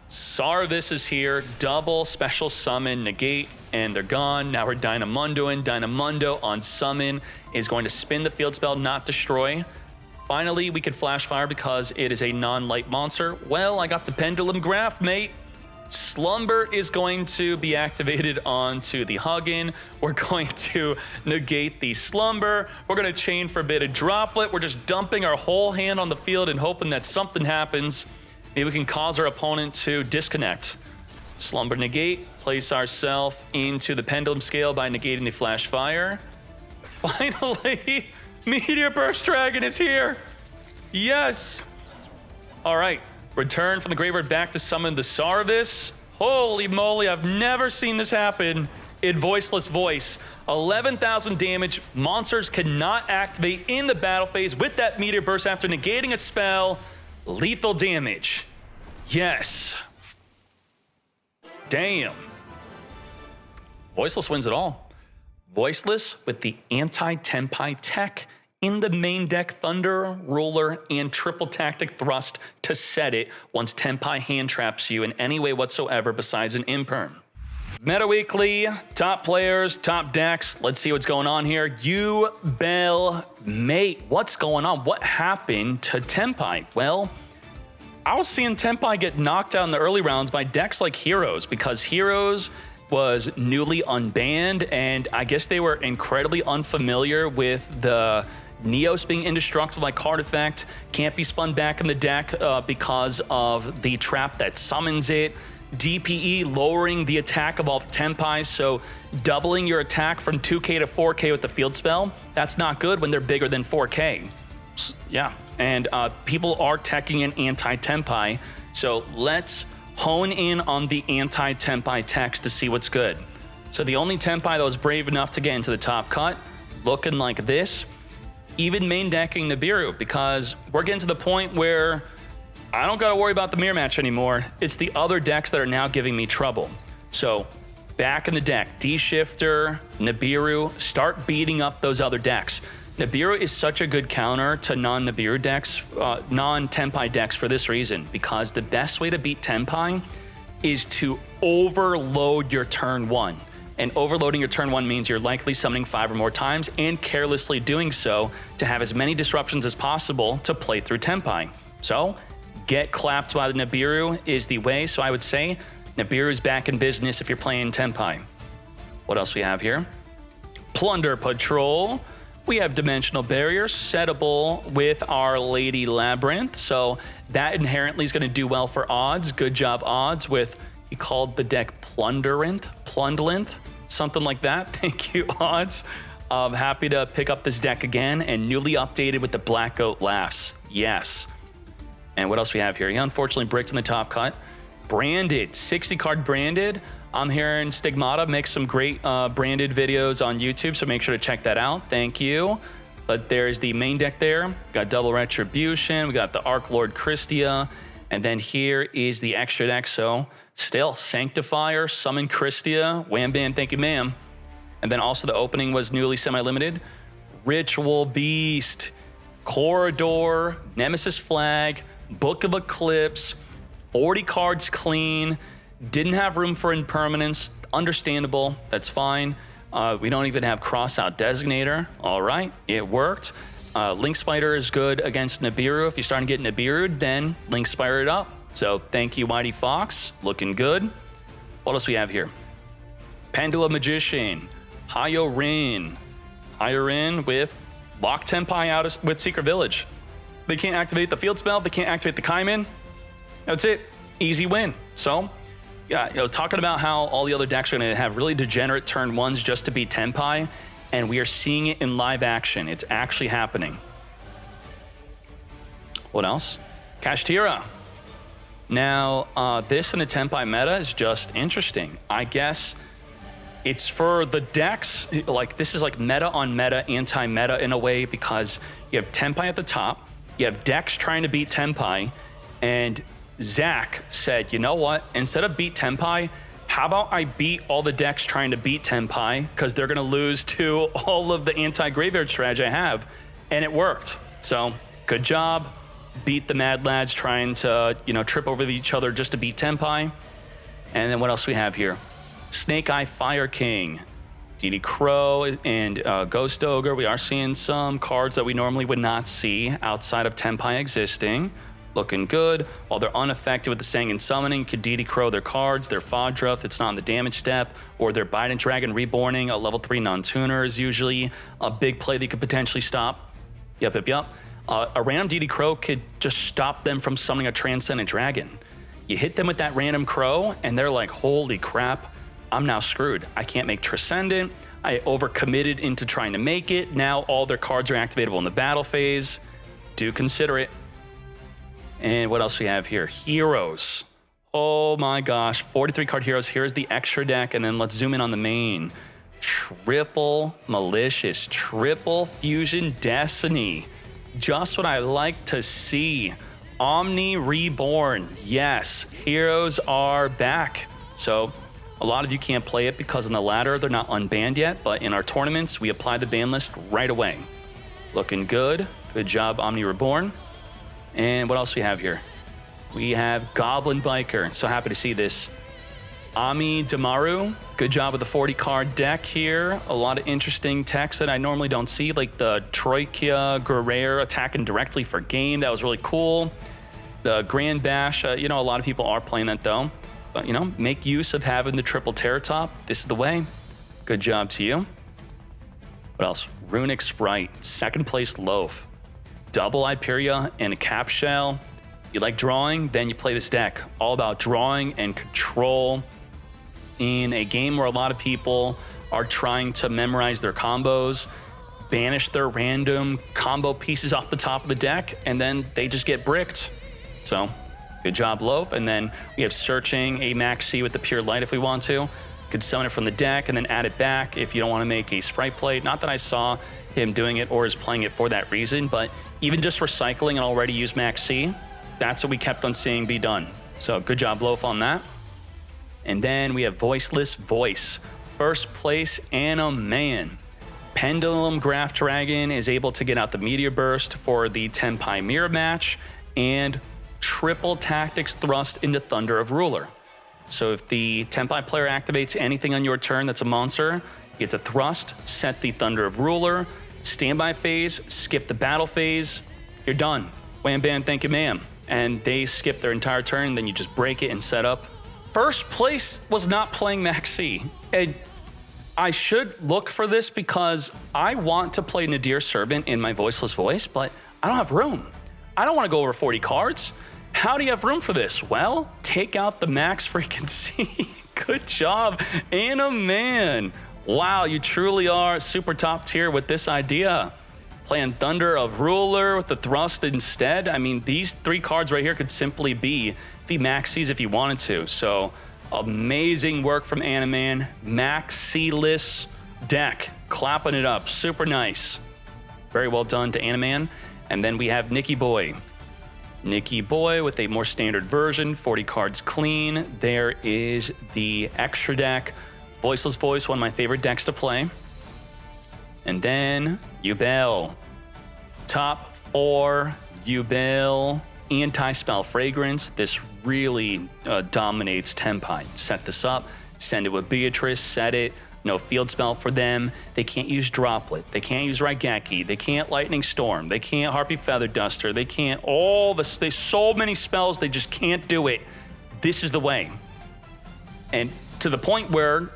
Sarvis is here, double special summon, negate, and they're gone. Now we're Dynamundoing. Dynamundo on summon is going to spin the field spell, not destroy. Finally, we could Flash Fire because it is a non-light monster. Well, I got the Pendulum Graph, mate. Slumber is going to be activated onto the Huggin. We're going to negate the Slumber. We're going to chain Forbidden Droplet. We're just dumping our whole hand on the field and hoping that something happens. Maybe we can cause our opponent to disconnect. Slumber negate, place ourselves into the pendulum scale by negating the flash fire. Finally, Meteor Burst Dragon is here. Yes. All right, return from the graveyard back to summon the Sarvis. Holy moly, I've never seen this happen in Voiceless Voice. 11,000 damage. Monsters cannot activate in the battle phase with that Meteor Burst after negating a spell. Lethal damage. Yes. Damn. Voiceless wins it all. Voiceless with the anti-Tenpai tech in the main deck, Thunder, Ruler, and Triple Tactic Thrust to set it once Tenpai hand traps you in any way whatsoever besides an imperm. Meta Weekly, top players, top decks. Let's see what's going on here. Yubel, mate, what's going on? What happened to Tenpai? Well, I was seeing Tenpai get knocked out in the early rounds by decks like Heroes because Heroes was newly unbanned, and I guess they were incredibly unfamiliar with the Neos being indestructible by card effect, can't be spun back in the deck because of the trap that summons it. DPE lowering the attack of all the Tenpais, so doubling your attack from 2k to 4k with the field spell, that's not good when they're bigger than 4k. Yeah, and people are teching in anti-Tenpai, so let's hone in on the anti-Tenpai techs to see what's good. So the only Tenpai that was brave enough to get into the top cut, looking like this, even main decking Nibiru, because we're getting to the point where I don't got to worry about the mirror match anymore. It's the other decks that are now giving me trouble. So back in the deck, D-Shifter, Nibiru, start beating up those other decks. Nibiru is such a good counter to non-Nibiru decks, non-Tenpai decks for this reason, because the best way to beat Tenpai is to overload your turn one. And overloading your turn one means you're likely summoning 5 or more times and carelessly doing so to have as many disruptions as possible to play through Tenpai. So get clapped by the Nibiru is the way. So I would say Nibiru's back in business if you're playing Tenpai. What else we have here? Plunder Patrol. We have Dimensional Barrier, settable with Our Lady Labyrinth. So that inherently is going to do well for odds. Good job, odds, with, he called the deck Plundlinth, something like that. Thank you, odds. Happy to pick up this deck again and newly updated with the Black Goat Laughs. Yes. And what else we have here? He unfortunately bricked in the top cut. Branded, 60 card branded. I'm hearing Stigmata make some great branded videos on YouTube, so make sure to check that out. Thank you. But there's the main deck there. We got Double Retribution. We got the Arc Lord Christia. And then here is the extra deck. So still, Sanctifier, Summon Christia, Wham Bam, thank you ma'am. And then also the opening was newly semi-limited. Ritual Beast, Corridor, Nemesis Flag, Book of Eclipse, 40 cards clean. Didn't have room for impermanence. Understandable. That's fine. We don't even have Crossout Designator. All right. It worked. Link Spider is good against Nibiru. If you're starting to get Nibiru, then Link Spider it up. So thank you, Whitey Fox. Looking good. What else we have here? Pendulum Magician. Hyorin. Hyorin with Lock Tenpai out with Secret Village. They can't activate the field spell. They can't activate the Kaimin. That's it. Easy win. So yeah, I was talking about how all the other decks are going to have really degenerate turn ones just to beat Tenpai, and we are seeing it in live action. It's actually happening. What else? Kashtira. Now, this in the Tenpai meta is just interesting. I guess it's for the decks, like this is like meta on meta, anti-meta in a way, because you have Tenpai at the top, you have decks trying to beat Tenpai, and Zach said, you know what? Instead of beat Tenpai, how about I beat all the decks trying to beat Tenpai, because they're going to lose to all of the anti-graveyard strategy I have. And it worked. So good job. Beat the Mad Lads trying to, trip over each other just to beat Tenpai. And then what else we have here? Snake Eye Fire King, DD Crow, and Ghost Ogre. We are seeing some cards that we normally would not see outside of Tenpai existing. Looking good. While they're unaffected with the Sangin Summoning, you could DD Crow their cards, their Fodra if it's not on the damage step, or their Bident Dragon Reborning, a level 3 non-tuner is usually a big play that you could potentially stop. Yep. A random DD Crow could just stop them from summoning a Transcendent Dragon. You hit them with that random Crow, and they're like, holy crap, I'm now screwed. I can't make Transcendent. I overcommitted into trying to make it. Now all their cards are activatable in the battle phase. Do consider it. And what else we have here? Heroes. Oh my gosh, 43 card heroes. Here's the extra deck, and then let's zoom in on the main. Triple Malicious, triple Fusion Destiny. Just what I like to see. Omni Reborn. Yes, heroes are back. So a lot of you can't play it because in the ladder they're not unbanned yet, but in our tournaments we apply the ban list right away. Looking good. Good job, Omni Reborn. And what else we have here? We have Goblin Biker. So happy to see this. Ami Damaru, good job with the 40 card deck here. A lot of interesting text that I normally don't see, like the Troikia Guerrero attacking directly for game. That was really cool. The Grand Bash, you know, a lot of people are playing that though. But, you know, make use of having the triple Terror Top. This is the way. Good job to you. What else? Runick Spright, second place Loaf. Double Hyperia and a Cap Shell. You like drawing? Then you play this deck. All about drawing and control. In a game where a lot of people are trying to memorize their combos, banish their random combo pieces off the top of the deck, and then they just get bricked. So, good job, Loaf. And then we have searching a Max C with the Pure Light if we want to. Could summon it from the deck and then add it back if you don't want to make a Spright play. Not that I saw him doing it or is playing it for that reason, but even just recycling an already used Max C, that's what we kept on seeing be done. So, good job, Loaf, on that. And then we have Voiceless Voice. First place, Anna Man. Pendulum Graph Dragon is able to get out the Meteor Burst for the Tenpai Mirror match, and triple Tactics Thrust into Thunder of Ruler. So if the Tenpai player activates anything on your turn that's a monster, gets a Thrust, set the Thunder of Ruler, standby phase, skip the battle phase, you're done. Wham bam, thank you ma'am. And they skip their entire turn, then you just break it and set up. First place was not playing Max C. And I should look for this because I want to play Nadir Servant in my Voiceless Voice, but I don't have room. I don't want to go over 40 cards. How do you have room for this? Well, take out the Max freaking C. Good job, Anna Man. Wow, you truly are super top tier with this idea. Playing Thunder of Ruler with the Thrust instead. I mean, these three cards right here could simply be the Maxis if you wanted to. So, amazing work from Animan. Maxi-less deck. Clapping it up. Super nice. Very well done to Animan. And then we have Nicky Boy. Nicky Boy with a more standard version. 40 cards clean. There is the extra deck. Voiceless Voice, one of my favorite decks to play. And then Yubel. Top 4 Yubel Anti-Spell Fragrance. This really dominates Tenpai. Set this up, send it with Beatrice, set it. No field spell for them. They can't use Droplet. They can't use Raigeki. They can't Lightning Storm. They can't Harpy Feather Duster. They can't all this. There's so many spells, they just can't do it. This is the way. And to the point where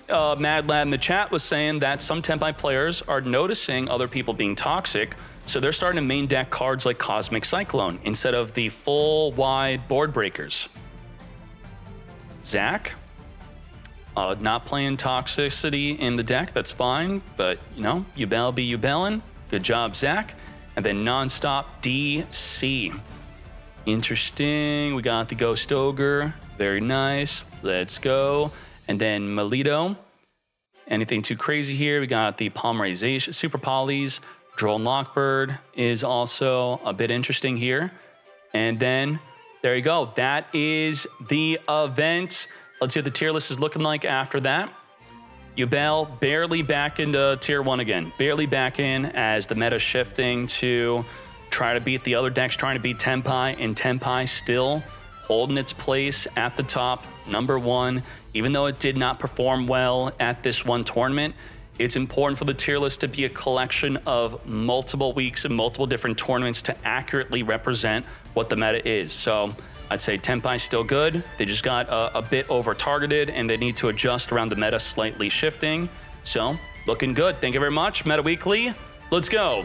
Mad Lad in the chat was saying that some Tenpai players are noticing other people being toxic, so they're starting to main deck cards like Cosmic Cyclone instead of the full wide board breakers. Zach, not playing toxicity in the deck, that's fine, but you know, Yubel be Yubelin. Good job, Zach. And then Nonstop DC. Interesting. We got the Ghost Ogre. Very nice. Let's go. And then Melito. Anything too crazy here? We got the Polymerization, Super Polys. Drone Lockbird is also a bit interesting here. And then there you go. That is the event. Let's see what the tier list is looking like after that. Yubel barely back into tier 1 again. Barely back in as the meta shifting to try to beat the other decks, trying to beat Tenpai, and Tenpai still holding its place at the top, number 1. Even though it did not perform well at this one tournament, it's important for the tier list to be a collection of multiple weeks and multiple different tournaments to accurately represent what the meta is. So I'd say Tenpai's still good. They just got a bit over-targeted, and they need to adjust around the meta slightly shifting. So looking good. Thank you very much. Meta Weekly. Let's go.